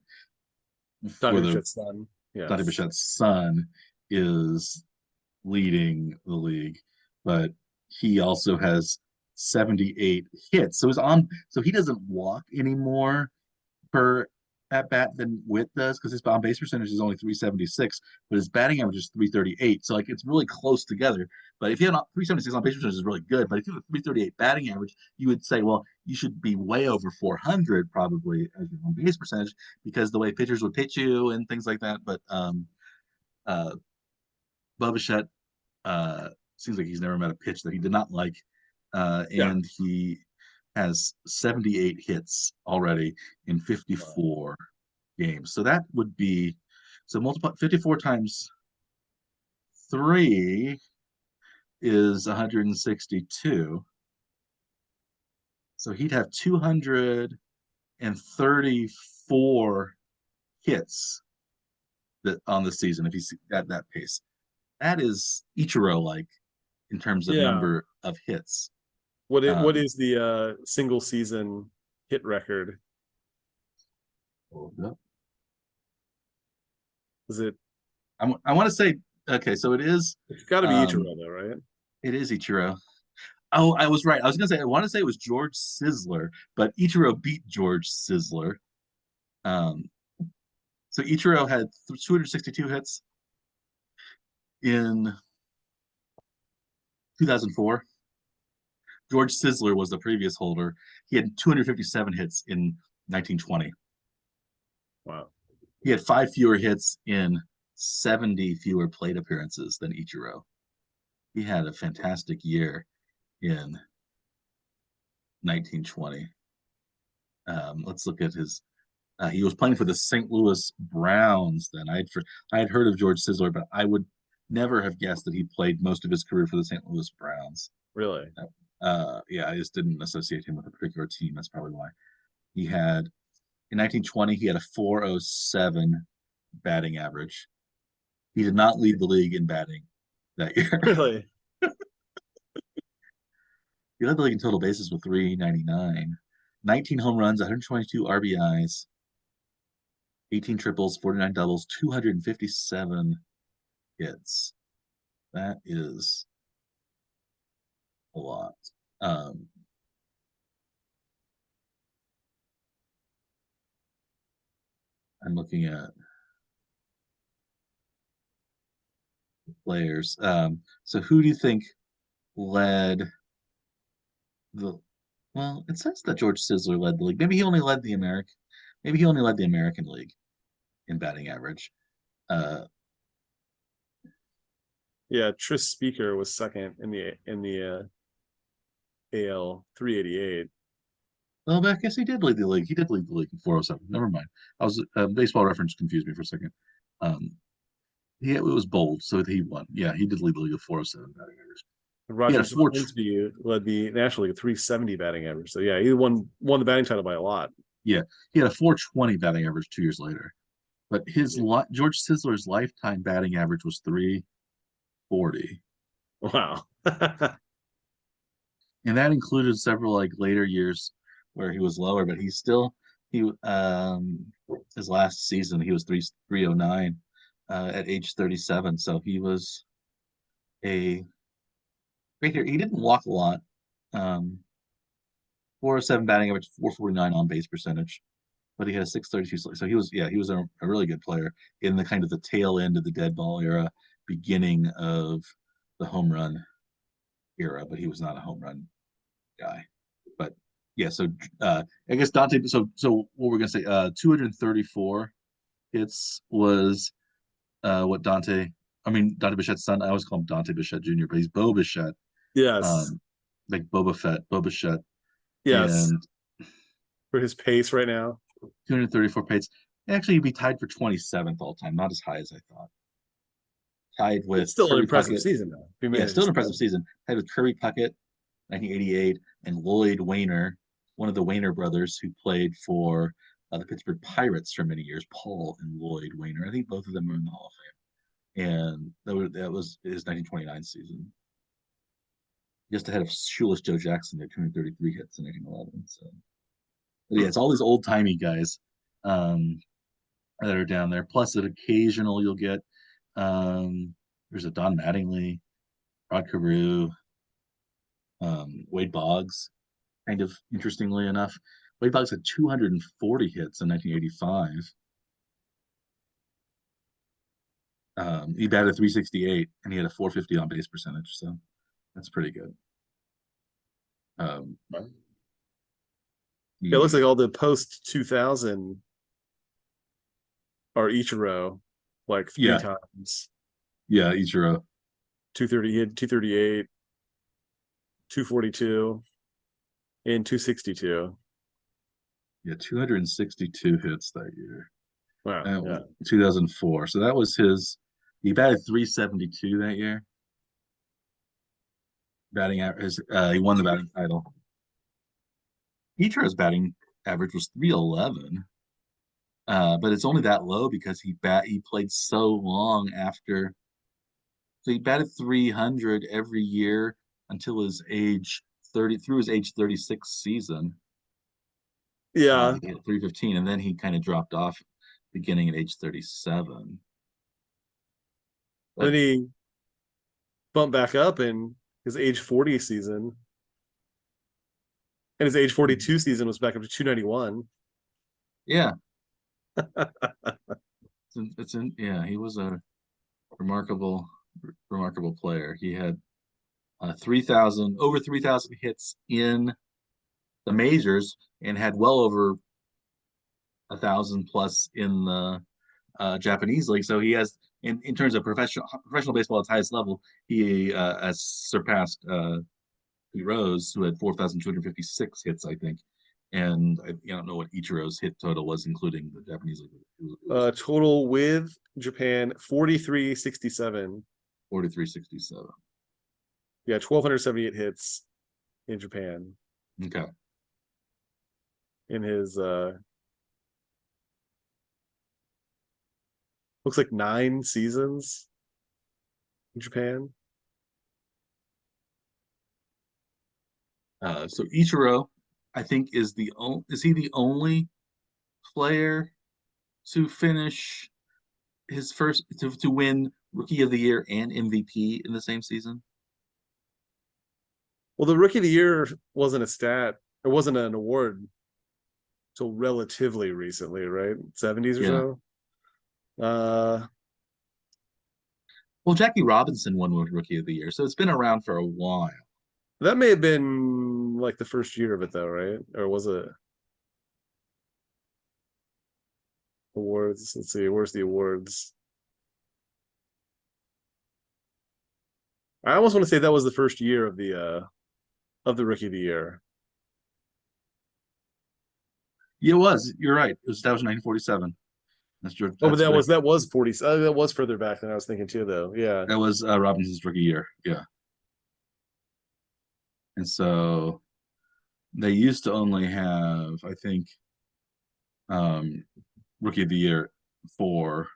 Bichette's son. Yes. Dante Bichette's son is leading the league, but he also has 78 hits. So he doesn't walk anymore per at bat than Witt does because his on base percentage is only 376, but his batting average is 338. So like it's really close together. But if you have 376 on base percentage is really good, but if you have a 338 batting average, you would say, well, you should be way over 400 probably as your on base percentage because the way pitchers would pitch you and things like that. But Bo Bichette seems like he's never met a pitch that he did not like, and he has 78 hits already in 54 games. So that would be multiply 54 times 3 is 162. So he'd have 234 hits on the season if he's at that pace. That is Ichiro like in terms of number of hits. What is the single season hit record? Is it? I want to say okay. So it is. It's got to be Ichiro though, right? It is Ichiro. Oh, I was right. I was gonna say I want to say it was George Sisler, but Ichiro beat George Sisler. So Ichiro had 262 hits in 2004. George Sisler was the previous holder. He had 257 hits in 1920. Wow. He had 5 fewer hits in 70 fewer plate appearances than Ichiro. He had a fantastic year in 1920. Let's look at his. He was playing for the St. Louis Browns then. I had heard of George Sisler, but I would never have guessed that he played most of his career for the St. Louis Browns. Really? Yeah, I just didn't associate him with a particular team. That's probably why. He had in 1920 he had a 407 batting average. He did not lead the league in batting that year. Really? He led the league in total bases with 399, 19 home runs, 122 RBIs, 18 triples, 49 doubles, 257 hits. That is a lot. I'm looking at players. So who do you think led the? Well, it says that George Sisler led the league. Maybe he only led the American. Maybe he only led the American League in batting average. Yeah, Tris Speaker was second in the AL 388. Well, I guess he did lead the league. He did lead the league in 407. Never mind. I was Baseball Reference confused me for a second. Yeah, it was bold, so he won. Yeah, he did lead the league of 407 batting average. Roger Slinsby led the National League at 370 batting average. So yeah, he won the batting title by a lot. Yeah, he had a 420 batting average 2 years later. But George Sisler's lifetime batting average was 340. Wow. And that included several like later years where he was lower, but his last season he was 309 at age 37. So he was a great here. He didn't walk a lot. 407 batting average, 449 on base percentage, but he had a 632. So he was a really good player in the kind of the tail end of the dead ball era, beginning of the home run era, but he was not a home run guy. But yeah, so I guess Dante. So what we're gonna say? 234 hits was what Dante. I mean Dante Bichette's son. I always call him Dante Bichette Jr., but he's Bo Bichette, Yes. um, like Boba Fett, Bo Bichette, Yes. and For his pace right now. 234 pace. Actually, he'd be tied for 27th all time, not as high as I thought. Tied It's with still an Kirby impressive Puckett. season, though. He Yeah, still manages an that. impressive season. Tied with Kirby Puckett, 1988, and Lloyd Wainer, one of the Wainer brothers who played for the Pittsburgh Pirates for many years, Paul and Lloyd Wainer. I think both of them are in the Hall of Fame. And that was his 1929 season. Just ahead of Shoeless Joe Jackson at 233 hits in 1911. So, but yeah, it's all these old timey guys that are down there. Plus, an occasional you'll get. There's a Don Mattingly, Rod Carew, Wade Boggs. Kind of interestingly enough, Wade Boggs had 240 hits in 1985. He batted 368 and he had a 450 on base percentage, so that's pretty good. Um, It looks like he, all the post 2000 are Ichiro, like three yeah, times. yeah, Ichiro. 230, he had 238, 242, and 262. Yeah, 262 hits that year. Wow. Yeah. 2004. So that was his. He batted 372 that year. Batting average. He won the batting title. Ichiro's batting average was 311. But it's only that low because he played so long after. So he batted 300 every year until his age 30 through his age 36 season. Yeah. He hit 315, and then he kind of dropped off beginning at age 37. Then But he bumped back up in his age 40 season. And his age 42 season was back up to 291. yeah, yeah, he was a remarkable remarkable player. He had 3,000 over 3,000 hits in the majors and had well over 1,000 plus in the Japanese league. So he has, in terms of professional baseball at its highest level, he has surpassed Pete Rose, who had 4,256 hits, I think. And I don't know what Ichiro's hit total was, including the Japanese league. It was Total with Japan 4367. 4367. Yeah, 1,278 hits in Japan Okay. in his looks like 9 seasons in Japan. So Ichiro, I think, is he the only player to finish his first to win Rookie of the Year and MVP in the same season? Well, the Rookie of the Year wasn't a stat. It wasn't an award until relatively recently, right? 70s or Yeah. so. Uh, Well, Jackie Robinson won Rookie of the Year, so it's been around for a while. that may have been like the first year of it, though, right? Or was it awards? Let's see. Where's the awards? I almost want to say that was the first year of the Rookie of the Year. Yeah, it was. You're right. It was established in 1947. That's George. Oh, but that was 40. That was further back than I was thinking too, though. Yeah. that was Robinson's rookie year. Yeah, and so they used to only have, I think, um, rookie of the year for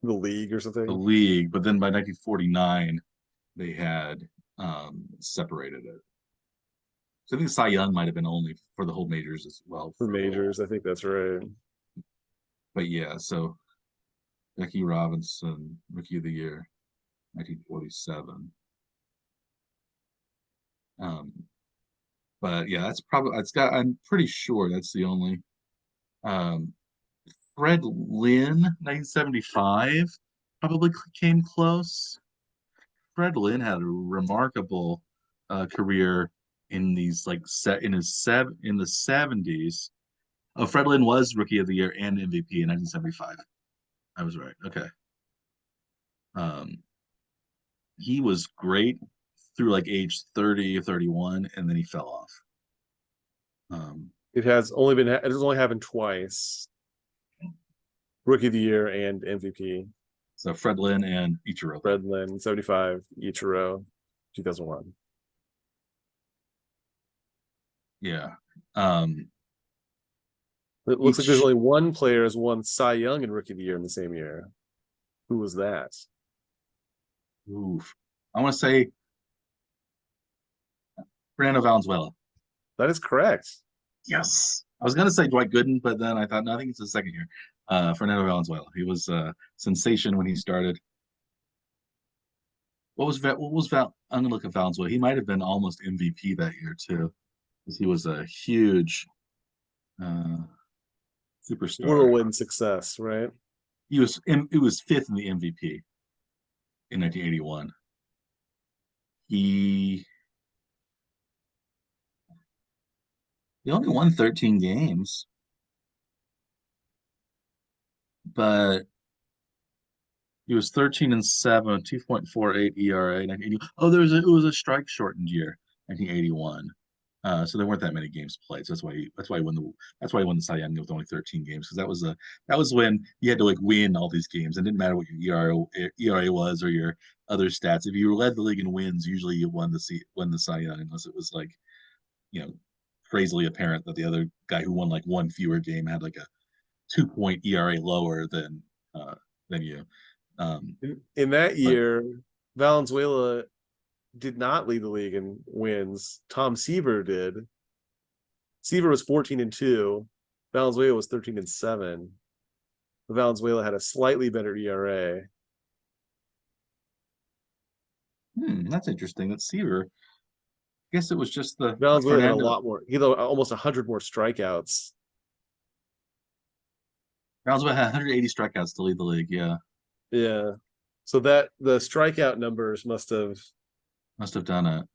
The league or the something. league, but then by 1949 they had separated it. So I think Cy Young might have been only for the whole majors as well For for a little while. majors. I think that's right. But yeah, so Jackie Robinson, rookie of the year, 1947. Um, but yeah, that's probably it's got. I'm pretty sure that's the only. Um, Fred Lynn, 1975, probably came close. Fred Lynn had a remarkable career in these like set in his in the 70s. Oh, Fred Lynn was Rookie of the Year and MVP in 1975. I was right. Okay. Um, he was great through like age 30 or 31, and then he fell off. Um, It has only happened twice. Rookie of the Year and MVP. so Fred Lynn and Ichiro. Fred Lynn, 75, Ichiro, 2001. Yeah. Um, It looks like there's each only one player has won Cy Young and Rookie of the Year in the same year. Who was that? oof. I want to say Fernando Valenzuela. That is correct. Yes. I was gonna say Dwight Gooden, but then I thought, no, I think it's his second year. Fernando Valenzuela. He was a sensation when he started. What was Val? I'm gonna look at Valenzuela. He might have been almost MVP that year too, because he was a huge uh, superstar. Whirlwind success, right? It was fifth in the MVP in 1981. He he only won 13 games, but he was 13-7, 2.48 ERA. 1980. Oh, it was a strike shortened year, 1981. So there weren't that many games played. So that's why he won the Cy Young with only 13 games, because that was when you had to like win all these games. It didn't matter what your ERA was or your other stats. If you led the league in wins, usually you won the Cy Young, unless it was like, you know, crazily apparent that the other guy who won like one fewer game had like a 2 point ERA lower than you. In that But year, Valenzuela did not lead the league in wins. Tom Seaver did. Seaver was 14-2. Valenzuela was 13-7. Valenzuela had a slightly better ERA. that's interesting. That's Seaver. I guess it was just the Valenzuela had a Fernando. lot more. He had almost 100 more strikeouts. Valenzuela had 180 strikeouts to lead the league. Yeah, Yeah. So that the strikeout numbers must have done it.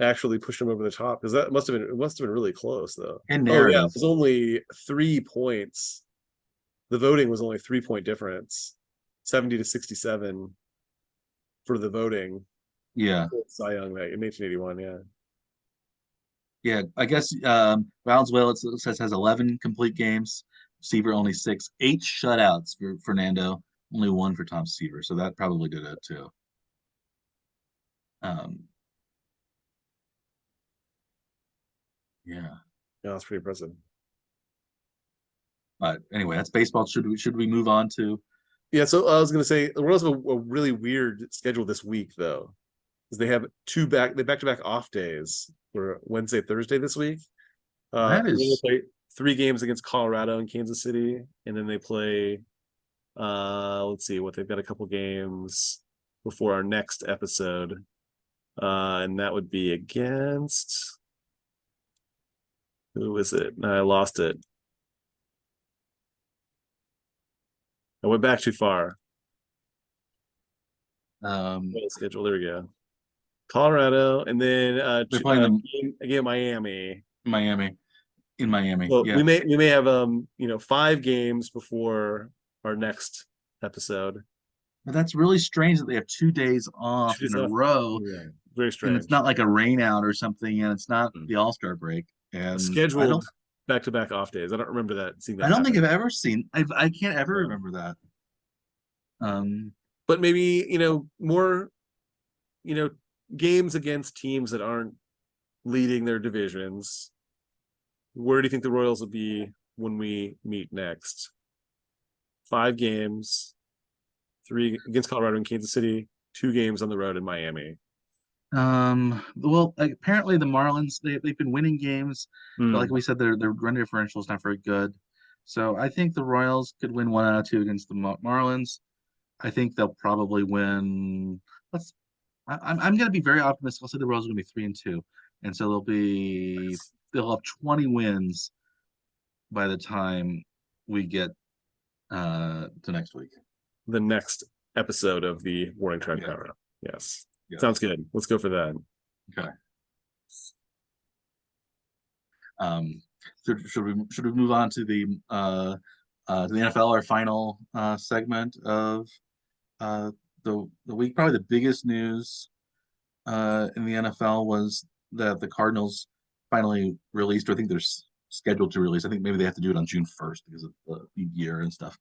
actually pushed him over the top, because that must have been really close though. And Oh yeah, it narrative. was only 3 points. The voting was only 3 point difference, 70 to 67 for the voting Yeah, for Cy Young in 1881. Yeah. yeah. I guess Valenzuela it says has 11 complete games. Seaver only six. 8 shutouts for Fernando. Only one for Tom Seaver. So that probably did it too. Um, yeah. Yeah, that's pretty impressive. But anyway, that's baseball. Should we move on to? Yeah, so I was gonna say the Royals have a really weird schedule this week though, because they back to back off days for Wednesday, Thursday this week. That They is play 3 games against Colorado and Kansas City, and then they play. Let's see what they've got a couple games before our next episode, and that would be against who is it? I lost it. I went back too far. Schedule. There we go. Colorado, and then they're playing them again Miami. Miami in Miami. So Yeah. we may have 5 games before our next episode. But that's really strange that they have 2 days off in a row, Yeah, very and it's strange. not like a rain out or something, and it's not Hmm. the All-Star break. A And scheduled back to back off days. I don't remember seeing I that don't think happen. I've ever seen. I can't ever Yeah. remember that. Um, But maybe more games against teams that aren't leading their divisions. Where do you think the Royals will be when we meet next? 5 games, 3 against Colorado and Kansas City, 2 games on the road in Miami. well, apparently the Marlins they've been winning games, but like Hmm. we said, their run differential is not very good. So I think the Royals could win 1 out of 2 against the Marlins. I think they'll probably win. Let's. I'm going to be very optimistic. I'll say the Royals are going to be 3-2. and so they'll have 20 wins by the time we get to next week. The next episode of the Warring Tribe Power Up. Yes. Sounds good. Let's go for that. Okay. Should we move on to the NFL, our final segment of the week? Probably the biggest news in the NFL was that the Cardinals finally released, or I think they're scheduled to release. I think maybe they have to do it on June 1st because of the year and stuff.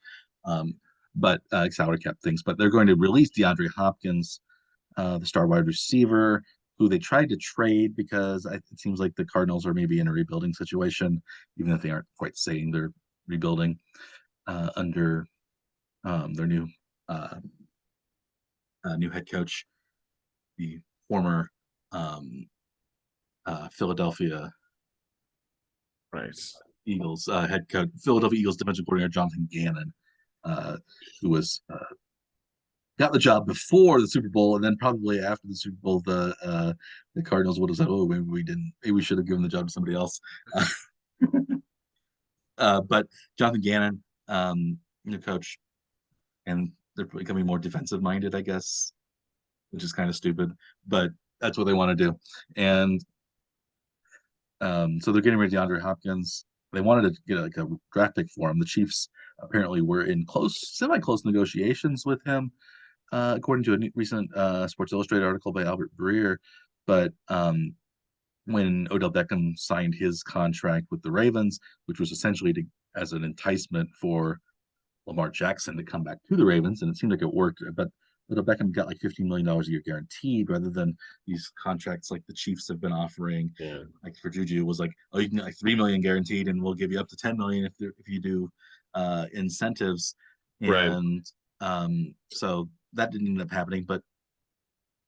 But salary cap things. But they're going to release DeAndre Hopkins, the star wide receiver, who they tried to trade because it seems like the Cardinals are maybe in a rebuilding situation, even if they aren't quite saying they're rebuilding under their new head coach, the former Philadelphia Eagles head coach, Philadelphia Eagles defensive coordinator Jonathan Gannon, who was got the job before the Super Bowl, and then probably after the Super Bowl, the Cardinals would have said, "Oh, maybe we didn't. Maybe we should have given the job to somebody else." But Jonathan Gannon, new coach, and they're becoming more defensive minded, I guess, which is kind of stupid, but that's what they want to do. And so they're getting rid of DeAndre Hopkins. They wanted to get like a draft pick for him. The Chiefs apparently were in semi-close negotiations with him, according to a recent Sports Illustrated article by Albert Breer. But when Odell Beckham signed his contract with the Ravens, which was essentially as an enticement for Lamar Jackson to come back to the Ravens, and it seemed like it worked. But Odell Beckham got like $15 million a year guaranteed, rather than these contracts like the Chiefs have been offering. Yeah. Like for Juju, was like, oh, you can get like $3 million guaranteed, and we'll give you up to $10 million if you do incentives. And so that didn't end up happening, but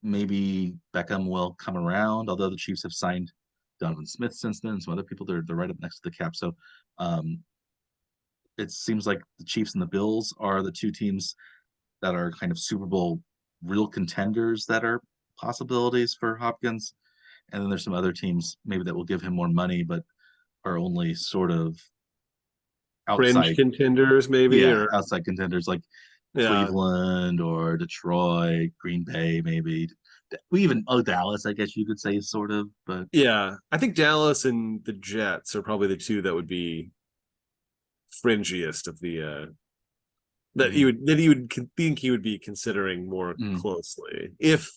maybe Beckham will come around. Although the Chiefs have signed Donovan Smith since then, some other people, they're right up next to the cap. So it seems like the Chiefs and the Bills are the two teams that are kind of Super Bowl real contenders that are possibilities for Hopkins. And then there's some other teams maybe that will give him more money, but are only sort of outside fringe contenders, maybe. Yeah, or outside contenders like Cleveland or Detroit, Green Bay, maybe. We even Dallas, I guess you could say, sort of. But yeah, I think Dallas and the Jets are probably the two that would be fringiest of the that you would think he would be considering more closely if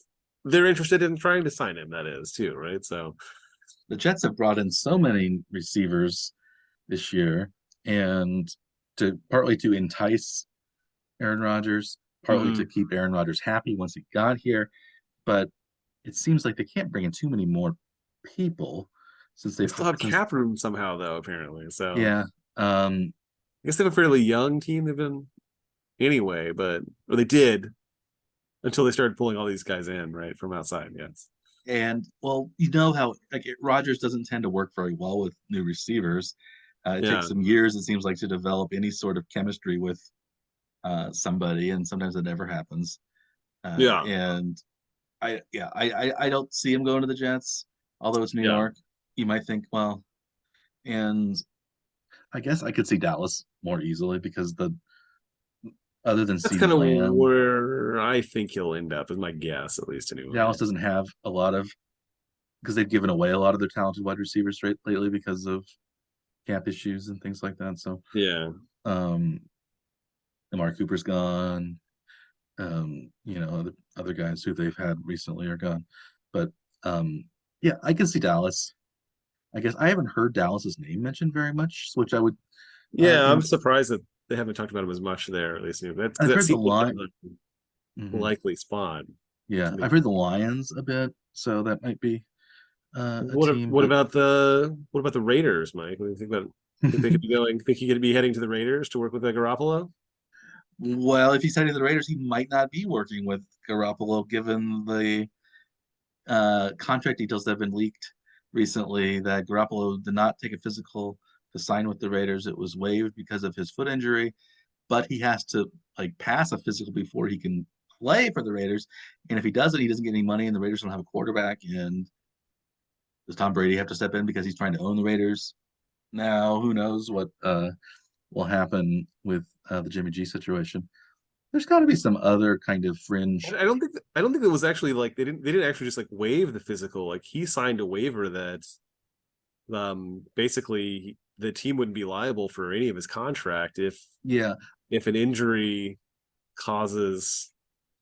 they're interested in trying to sign him. That is too, right? So the Jets have brought in so many receivers this year, and partly to entice Aaron Rodgers, partly to keep Aaron Rodgers happy once he got here. But it seems like they can't bring in too many more people since they still have cap room somehow, though, apparently. So yeah, I guess they have a fairly young team. They've been anyway, or they did until they started pulling all these guys in, right, from outside. Yes. And well, you know how like Rodgers doesn't tend to work very well with new receivers. It takes some years, it seems like, to develop any sort of chemistry with somebody, and sometimes it never happens. And I don't see him going to the Jets, although it's New York. You might think, well, and I guess I could see Dallas more easily because other than that's kind of where I think he'll end up, is my guess, at least anyway. Dallas doesn't have a lot of, because they've given away a lot of their talented wide receivers lately because of cap issues and things like that. So Amari Cooper's gone. Other guys who they've had recently are gone. But I can see Dallas. I guess I haven't heard Dallas's name mentioned very much, which I would. I'm surprised that they haven't talked about him as much there. At least I've heard the line. Likely spot. Yeah, I've heard the Lions a bit, so that might be. What about the Raiders, Mike? What do you think about? Think they could be going? Think he could be heading to the Raiders to work with Garoppolo? Well, if he's heading to the Raiders, he might not be working with Garoppolo, given the contract details that have been leaked recently. That Garoppolo did not take a physical to sign with the Raiders. It was waived because of his foot injury, but he has to pass a physical before he can play for the Raiders. And if he doesn't, he doesn't get any money, and the Raiders don't have a quarterback. And Does Tom Brady have to step in because he's trying to own the Raiders? Now, who knows what will happen with the Jimmy G situation. There's got to be some other kind of fringe. I don't think it was actually like they didn't actually just like waive the physical. Like he signed a waiver that basically the team wouldn't be liable for any of his contract Yeah, if an injury causes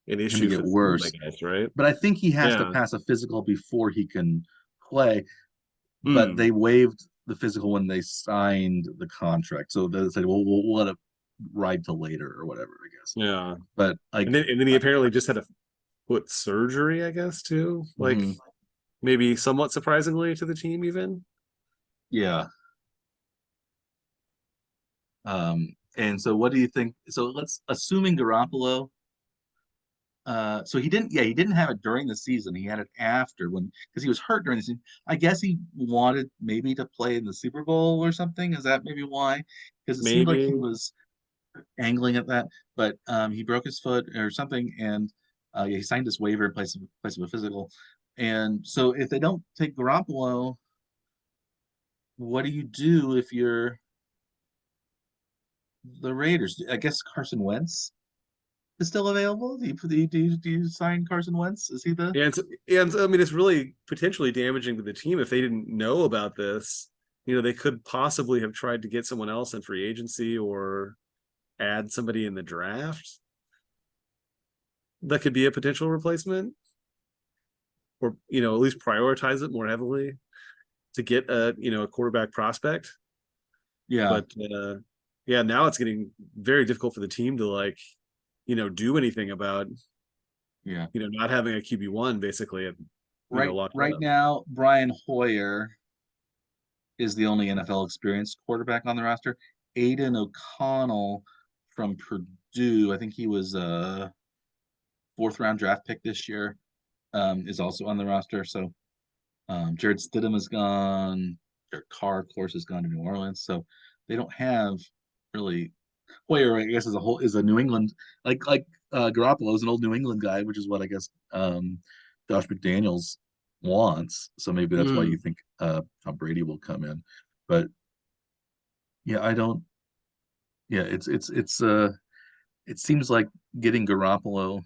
an him to issue get for the team, I worse. guess, right? But I think he has to Yeah. pass a physical before he can play. But Hmm. they waived the physical when they signed the contract, so they said, "Well, we'll let it ride till later or whatever." I guess. Yeah. But like, And then he apparently just had a foot surgery, I guess, too. Like mhm, maybe somewhat surprisingly to the team, even. yeah. And so what do you think? So let's assuming Garoppolo. So he didn't have it during the season. He had it after when because he was hurt during the season. I guess he wanted maybe to play in the Super Bowl or something. Is that maybe why? Because it seemed like he Maybe. was angling at that, but he broke his foot or something, and yeah, he signed this waiver in place of a physical. And so if they don't take Garoppolo, what do you do if you're the Raiders? I guess Carson Wentz is still available. Do you sign Carson Wentz? Is he the And I mean, it's really potentially damaging to the team if they didn't know about this. You know, they could possibly have tried to get someone else in free agency or add somebody in the draft that could be a potential replacement, or at least prioritize it more heavily to get a quarterback prospect. yeah, But yeah, now it's getting very difficult for the team to do anything about yeah. not having a QB1 basically locked Right up. now, Brian Hoyer is the only NFL experienced quarterback on the roster. Aiden O'Connell from Purdue, I think he was a fourth round draft pick this year, is also on the roster. So Jared Stidham is gone. Derek Carr, of course, has gone to New Orleans. So they don't have really Hoyer, I guess, as a whole is a New England Garoppolo is an old New England guy, which is what I guess Josh McDaniels wants. So maybe that's why you Mm. think Tom Brady will come in. But yeah, I don't. Yeah, it seems like getting Garoppolo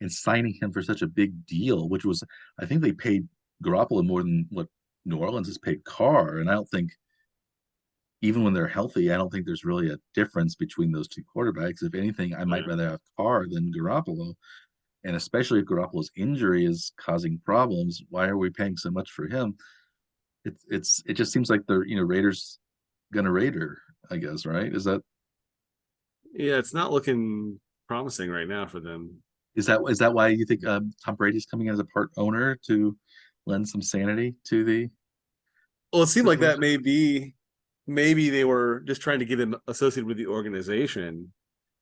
and signing him for such a big deal, which was I think they paid Garoppolo more than what New Orleans has paid Carr, and I don't think even when they're healthy, I don't think there's really a difference between those two quarterbacks. If anything, I might Yeah. rather have Carr than Garoppolo. And especially if Garoppolo's injury is causing problems, why are we paying so much for him? It just seems like the Raiders gonna Raider, I guess, right? Yeah, it's not looking promising right now for them. Is that why you think Tom Brady's coming as a part owner to lend some sanity to the Well, it seemed like that situation? maybe they were just trying to get him associated with the organization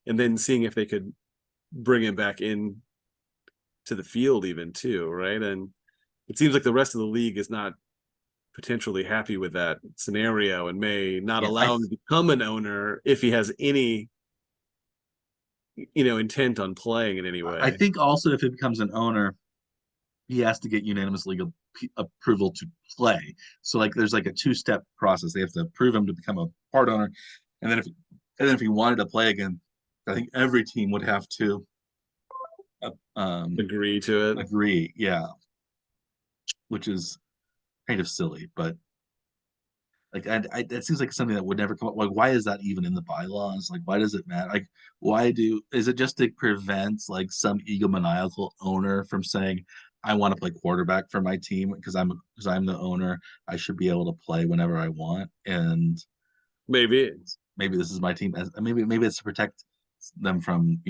and then seeing if they could bring him back in to the field even too, right? And it seems like the rest of the league is not potentially happy with that scenario and may not Yeah, allow him to become an owner if he has any intent on playing in any I way. think also if it becomes an owner, he has to get unanimous legal approval to play. So like there's like a two-step process. They have to approve him to become a part owner, and then if he wanted to play again, I think every team would have to Agree to it. agree. Yeah, which is kind of silly, but like it seems like something that would never come up. Like, why is that even in the bylaws? Like, why does it matter? Like, is it just to prevent like some egomaniacal owner from saying, I want to play quarterback for my team because I'm the owner. I should be able to play whenever I want. And Maybe. maybe this is my team. Maybe it's to protect them from,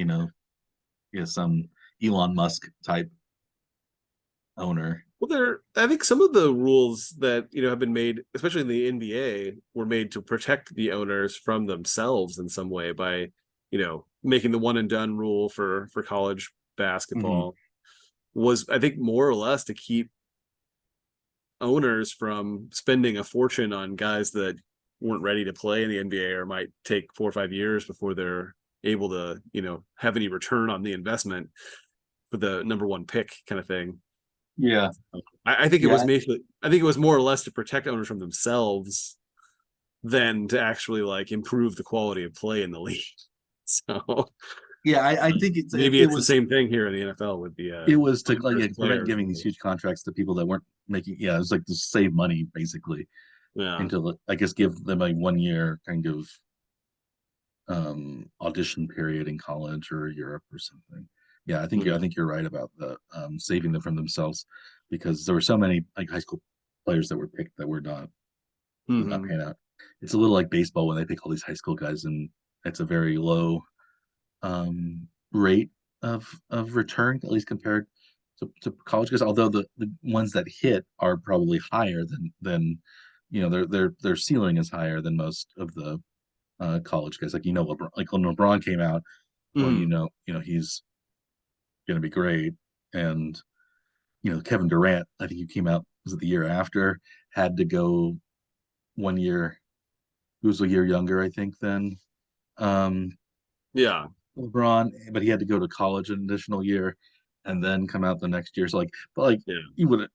some Elon Musk type owner. Well, I think some of the rules that have been made, especially in the NBA, were made to protect the owners from themselves in some way by, making the one and done rule for college Hmm. basketball was, I think, more or less to keep owners from spending a fortune on guys that weren't ready to play in the NBA or might take 4 or 5 years before they're able to, have any return on the investment for the number one pick kind of thing. Yeah, I think it was yeah, basically, I think it was more or less to protect owners from themselves than to actually like improve the quality of play in the league. So yeah. I think maybe it's the same thing here in the NFL with the it was to like owners, prevent players. giving these huge contracts to people that weren't making. Yeah, it was like to save money basically, Yeah. and to I guess give them a 1 year kind of audition period in college or Europe or something. Yeah, I Mhm. think you're right about the saving them from themselves, because there were so many like high school players that were picked that were not would not Mhm. pan out. It's a little like baseball when they pick all these high school guys, and it's a very low rate of return, at least compared to college guys. Although the ones that hit are probably higher than their ceiling is higher than most of the college guys. Like LeBron, like when LeBron came out, well, Mhm. he's going to be great, and Kevin Durant, I think he came out, was it the year after, had to go 1 year. He was a year younger, I think, than um, Yeah. LeBron, but he had to go to college an additional year and then come out the next year. So but like Yeah. you would,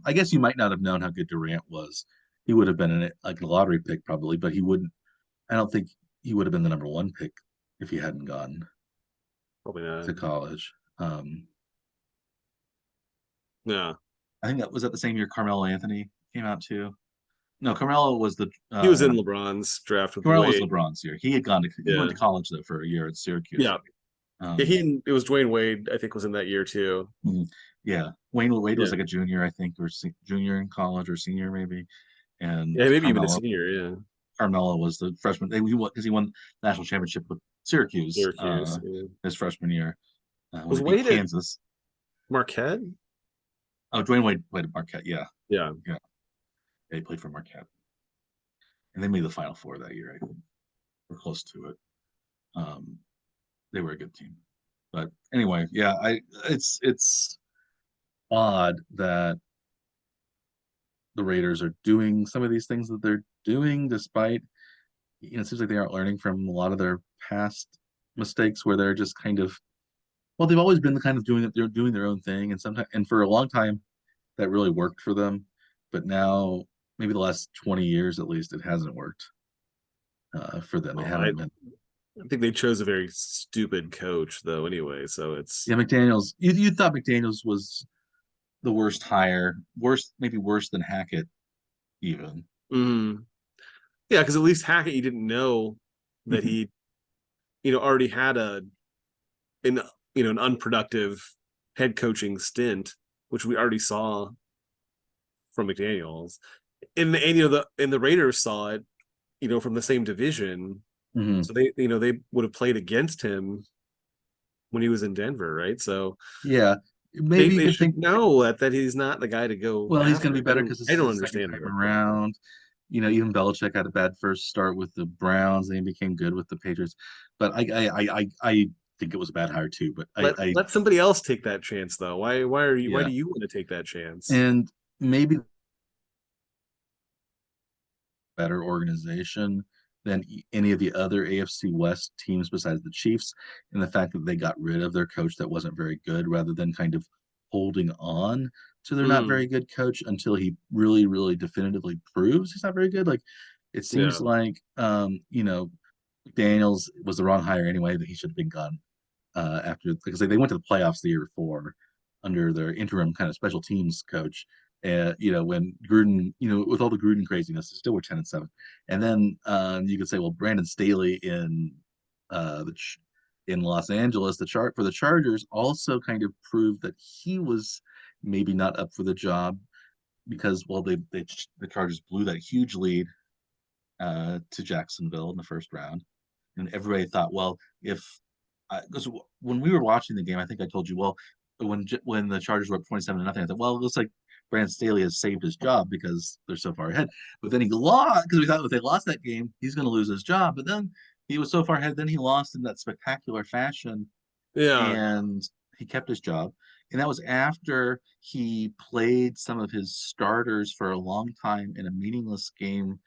I guess you might not have known how good Durant was. He would have been like a lottery pick probably, but he wouldn't. I don't think he would have been the number one pick if he hadn't gone Probably not. to college. Yeah. I think that was at the same year Carmelo Anthony came out too. No, Carmelo was the He was in LeBron's draft with Carmelo was Wade. LeBron's year. He went Yeah. to college though for a year at Syracuse. Yeah. Yeah, Um, it was Dwayne Wade, I think, was in that year too. mhm. Yeah, Wade was Yeah. like a junior, I think, or junior in college or senior maybe, and Yeah, maybe even a senior. Yeah. Carmelo was the freshman. Because he won the national championship with Syracuse Syracuse. Yeah. his freshman year when Was they beat Wade at Kansas. Marquette? Oh, Dwayne Wade played at Marquette. Yeah, Yeah. yeah, he played for Marquette, and they made the Final Four that year. I think we're close to it. Um, they were a good team, but anyway, yeah, it's odd that the Raiders are doing some of these things that they're doing, despite it seems like they aren't learning from a lot of their past mistakes, where they're just kind of, well, they've always been the kind of doing it, they're doing their own thing, and sometimes, and for a long time that really worked for them, but now maybe the last 20 years at least it hasn't worked for them. They Well, haven't been. I think they chose a very stupid coach, though. Anyway, so it's Yeah, McDaniels. You thought McDaniels was the worst hire, worse, maybe worse than Hackett even. mm, yeah, because at least Hackett, you didn't know that Mhm. he, already had an an unproductive head coaching stint, which we already saw from McDaniels, and the Raiders saw it, from the same division, Mhm. so they would have played against him when he was in Denver, right? So Yeah, they maybe you they could should think, know that he's not the guy to go well, he's going to after. be better because this I is don't his second understand it. time around. Even Belichick had a bad first start with the Browns, and he became good with the Patriots. But I think it was a bad hire too. But Let somebody else take that chance, though. Why yeah, do you want to take that chance? and maybe better organization than any of the other AFC West teams besides the Chiefs, and the fact that they got rid of their coach that wasn't very good, rather than kind of holding on to their not Mm, very good coach until he really, really definitively proves he's not very good. Like it seems yeah, like Daniels was the wrong hire anyway, that he should have been gone after, because they went to the playoffs the year before under their interim kind of special teams coach. When Gruden, with all the Gruden craziness, they still were 10-7. And then you could say, well, Brandon Staley uh, the in Los Angeles, the chart for the Chargers also kind of proved that he was maybe not up for the job, because, well, the Chargers blew that huge lead to Jacksonville in the first round, and everybody thought, well, if because when we were watching the game, I think I told you, well, when the Chargers were up 27-0, I thought, well, it looks like Brandon Staley has saved his job because they're so far ahead. But then he lost, because we thought if they lost that game, he's going to lose his job. But then he was so far ahead, then he lost in that spectacular fashion, yeah, and he kept his job. And that was after he played some of his starters for a long time in a meaningless game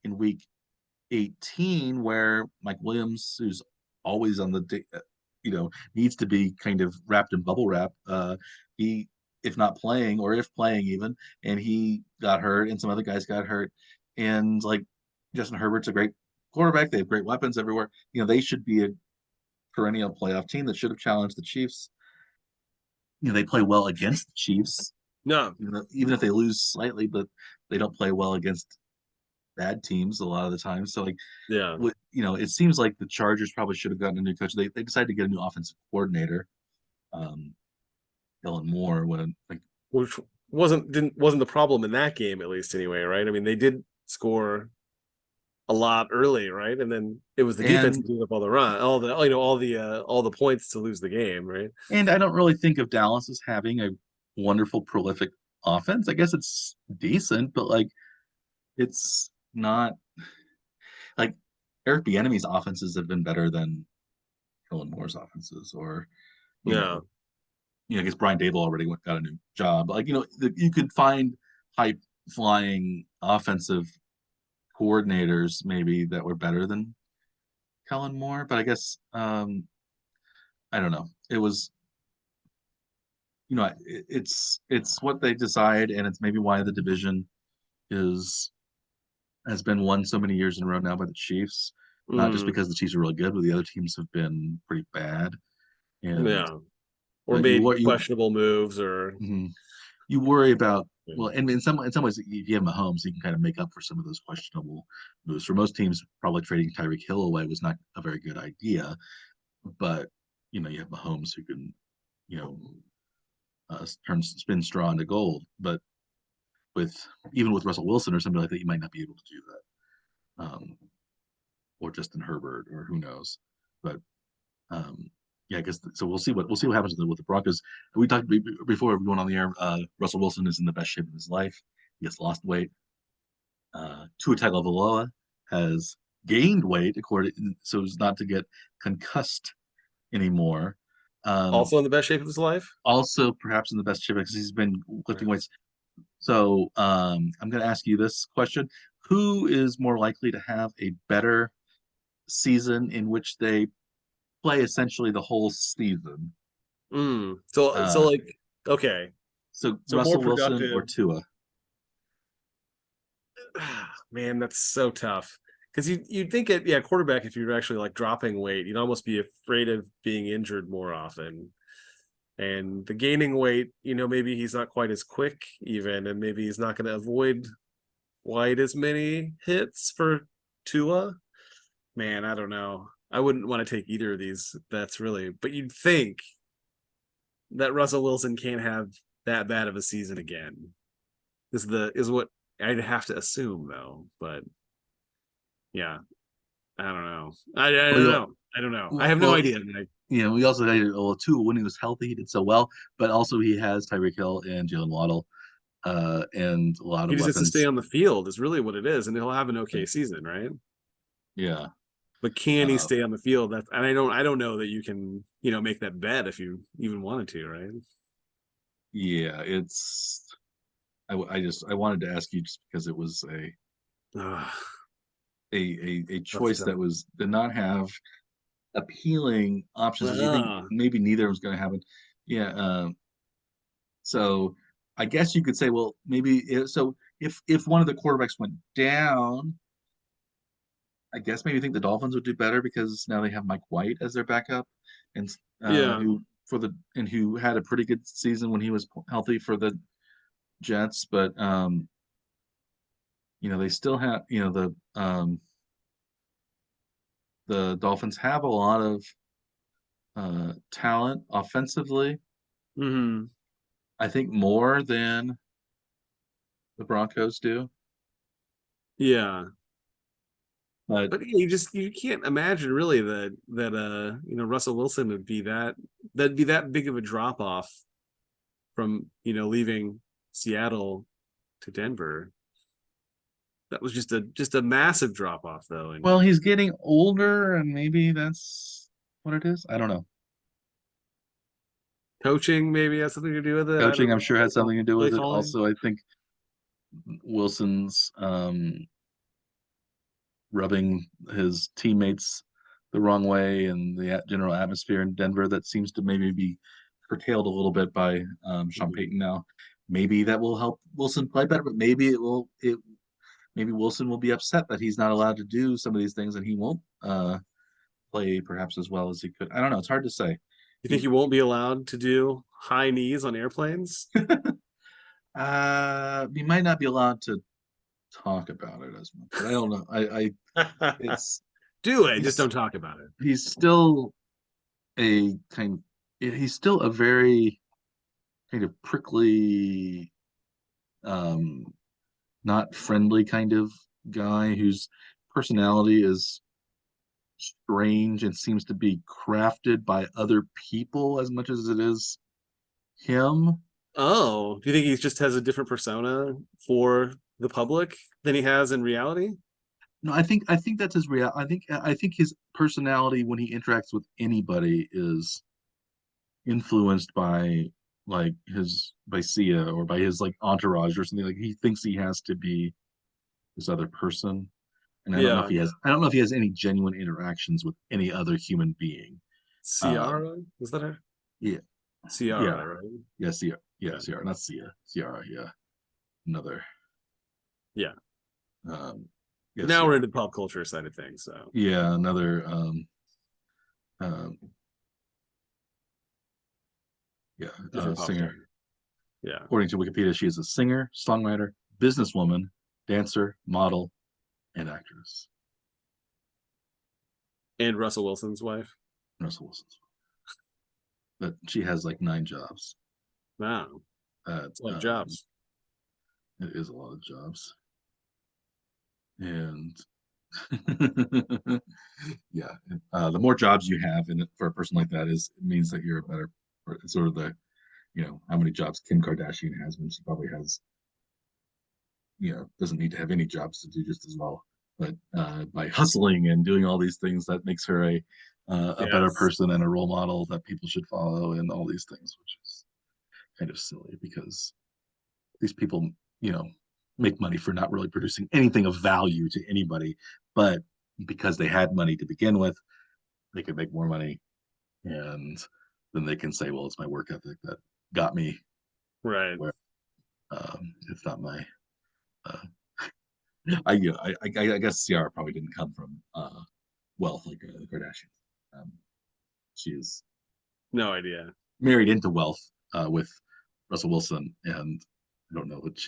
in week 18, where Mike Williams, who's always on the, needs to be kind of wrapped in bubble wrap. He if not playing, or if playing even, and he got hurt, and some other guys got hurt, and like Justin Herbert's a great quarterback. They have great weapons everywhere. They should be a perennial playoff team that should have challenged the Chiefs. They play well against the Chiefs, No, even if they lose slightly, but they don't play well against bad teams a lot of the time. So like, yeah, it seems like the Chargers probably should have gotten a new coach. They decided to get a new offensive coordinator, um, Kellen Moore, when like which wasn't the problem in that game, at least anyway, right? I mean, they did score a lot early, right? And then it was the defense and that gave up all the points to lose the game, right? I don't really think of Dallas as having a wonderful, prolific offense. I guess it's decent, but like it's not like Eric Bieniemy's offenses have been better than Kellen Moore's offenses, or you Yeah. know, I guess Brian Dable already got a new job. But like you could find high flying offensive coordinators maybe that were better than Kellen Moore, but I guess I don't know. It was it's what they decide, and it's maybe why the division is has been won so many years in a row now by the Chiefs. Not just Mm, because the Chiefs are really good, but the other teams have been pretty bad. And yeah. Or but you made what questionable moves or mhm. You worry about, well, and in some ways, if you have Mahomes, you can kind of make up for some of those questionable moves. For most teams, probably trading Tyreek Hill away was not a very good idea. But you have Mahomes who can you know spin straw into gold. But with even with Russell Wilson or somebody like that, you might not be able to do that. Or Justin Herbert, or who knows. But yeah, I guess so. We'll see what happens with the Broncos. We talked before we went on the air. Russell Wilson is in the best shape of his life. He has lost weight. Tua Tagovailoa has gained weight, according so as not to get concussed anymore. Um, also in the best shape of his life. Also, perhaps in the best shape because he's been lifting Right. weights. So I'm going to ask you this question: Who is more likely to have a better season in which they play essentially the whole season? So Uh, like, okay. so So more Russell Wilson or productive. Tua? Man, that's so tough. Because you'd think quarterback, if you're actually like dropping weight, you'd almost be afraid of being injured more often. And the gaining weight, maybe he's not quite as quick even, and maybe he's not going to avoid quite as many hits for Tua. Man, I don't know. I wouldn't want to take either of these bets really, but you'd think that Russell Wilson can't have that bad of a season again. Is what I'd have to assume though. But yeah, I don't know. I Well, don't know. I don't know. I have no well, idea. we also had Tua when he was healthy, he did so well, but also he has Tyreek Hill and Jalen Waddle, and a lot He of just has to stay weapons. on the field is really what it is, and he'll have an okay season, right? Yeah, But can he uh, stay on the field? And I don't know that you can, make that bet if you even wanted to, right? yeah. I wanted to ask you just because it was Ugh, a that's choice that tough. did not have appealing options. You think Ah, maybe neither was going to happen. Yeah. So I guess you could say, well, so if one of the quarterbacks went down, I guess maybe think the Dolphins would do better because now they have Mike White as their backup, and yeah. who had a pretty good season when he was healthy for the Jets. But they still have the Dolphins have a lot of talent offensively. Hmm. I think more than the Broncos do. Yeah. But But you can't imagine really that Russell Wilson that'd be that big of a drop off from leaving Seattle to Denver. That was just a massive drop off though. well, And he's getting older, and maybe that's what it is. I don't know. coaching maybe has something to do with it. I Coaching, don't I'm know. sure, had I don't something to do really with it. following. Also, I think Wilson's rubbing his teammates the wrong way, and the general atmosphere in Denver that seems to maybe be curtailed a little bit by Sean Payton now. Maybe that will help Wilson play better, but maybe maybe Wilson will be upset that he's not allowed to do some of these things and he won't play perhaps as well as he could. I don't know. It's hard to say. You think you won't be allowed to do high knees on airplanes? We might not be allowed to talk about it as much, but I don't know. It's Do it, just he's don't talk about it. he's still a kind he's still a very kind of prickly, um, not friendly kind of guy whose personality is strange and seems to be crafted by other people as much as it is him. Oh, do you think he just has a different persona for the public than he has in reality? No, I think that's his real. I think his personality when he interacts with anybody is influenced by like his by Sia or by his like entourage or something. Like he thinks he has to be this other person, and Yeah. I don't know if he has any genuine interactions with any other human being. Um, Ciara? Is that her? yeah, yeah, Ciara, right? yeah, Sia, yeah, Yeah. Ciara, not Sia, Ciara, yeah, another. Yeah. Um, But yeah, now we're Ciara, into pop culture side of things, so yeah, another. Um, yeah, different pop star. singer. Yeah. According to Wikipedia, she is a singer, songwriter, businesswoman, dancer, model, and actress. And Russell Wilson's wife. Russell Wilson's. But she has like 9 jobs. Wow. Uh, It's a lot of um, jobs. it is a lot of jobs, and yeah, the more jobs you have in it for a person like that is it means that you're a better. It's sort of the how many jobs Kim Kardashian has when she probably has doesn't need to have any jobs to do just as well. But by hustling and doing all these things, that makes her a better Yes. person and a role model that people should follow, and all these things, which is kind of silly because these people, you know, make money for not really producing anything of value to anybody, but because they had money to begin with, they could make more money, and then they can say, "Well, it's my work ethic that got me Right. where it's not my." Uh, I guess Ciara probably didn't come from wealth like the Kardashians. Um, she is No idea. married into wealth with Russell Wilson, and I don't know that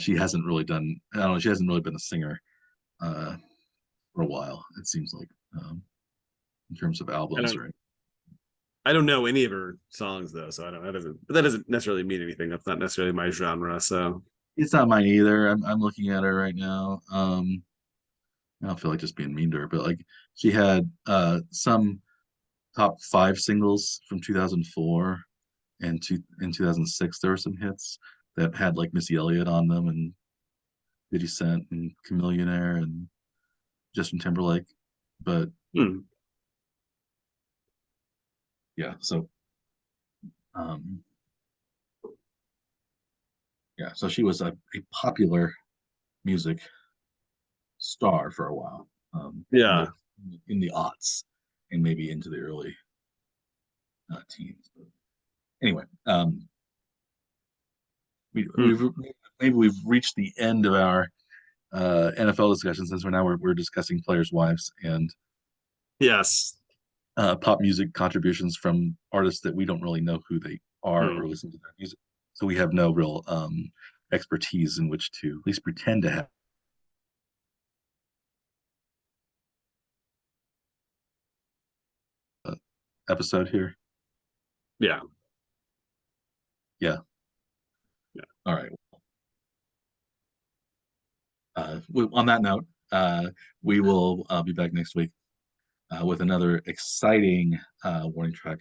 she hasn't really done. I don't know. She hasn't really been a singer uh, for a while. It seems like in terms of I albums, don't right? I don't know any of her songs though, so I don't that doesn't necessarily mean anything. That's not necessarily my genre. So It's not mine either. I'm looking at her right now. I don't feel like just being mean to her, but like she had some top 5 singles from 2004 and in 2006 there were some hits that had like Missy Elliott on them and 50 Cent and Chameleonaire and Justin Timberlake. But hmm. yeah, so um yeah, so she was a popular music star for a while. Yeah. In the aughts and maybe into the early teens. But anyway, Hmm. we've reached the end of our NFL discussion since we're discussing players' wives and Yes. pop music contributions from artists that we don't really know who they are Hmm. or listen to their music. So we have no real expertise in which to at least pretend to have an episode here. Yeah. Yeah. Yeah. All right. On that note, we will be back next week with another exciting warning track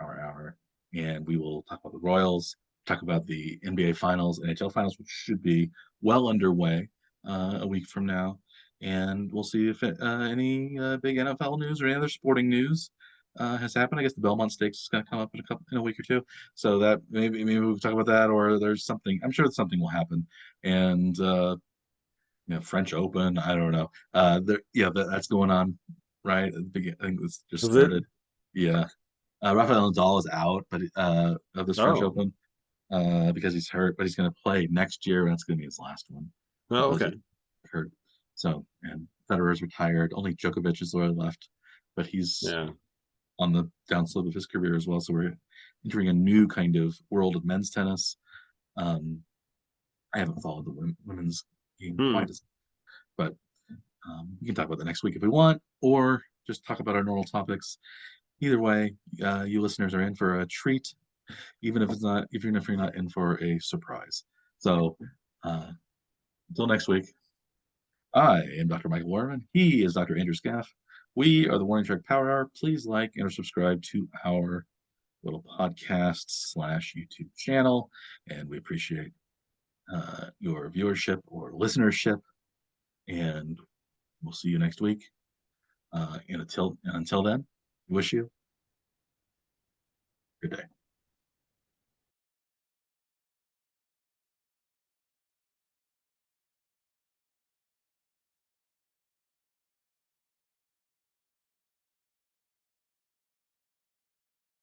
hour, and we will talk about the Royals, talk about the NBA Finals, NHL Finals, which should be well underway a week from now, and we'll see if any big NFL news or any other sporting news has happened. I guess the Belmont Stakes is going to come up in a week or two, so that maybe we'll talk about that, or there's something. I'm sure that something will happen, and French Open. I don't know. That's going on, right? I think this just Was it? started. Yeah. Rafael Nadal is out, but of this French Oh, Open, because he's hurt, but he's going to play next year, and that's going to be his last one. oh, okay. Hurt. So, and Federer's retired. Only Djokovic is really left, but he's Yeah. on the downslope of his career as well. So we're entering a new kind of world of men's tennis. Um, I haven't followed the women's game Hmm. quite as, but we can talk about that next week if we want, or just talk about our normal topics. Either way, you listeners are in for a treat, even if you're not in for a surprise. So uh, until next week, I am Dr. Michael Warman. He is Dr. Andrew Scaff. We are the Warning Track Power Hour. Please like and subscribe to our little podcast / YouTube channel, and we appreciate your viewership or listenership. And we'll see you next week. And until then, wish you a good day.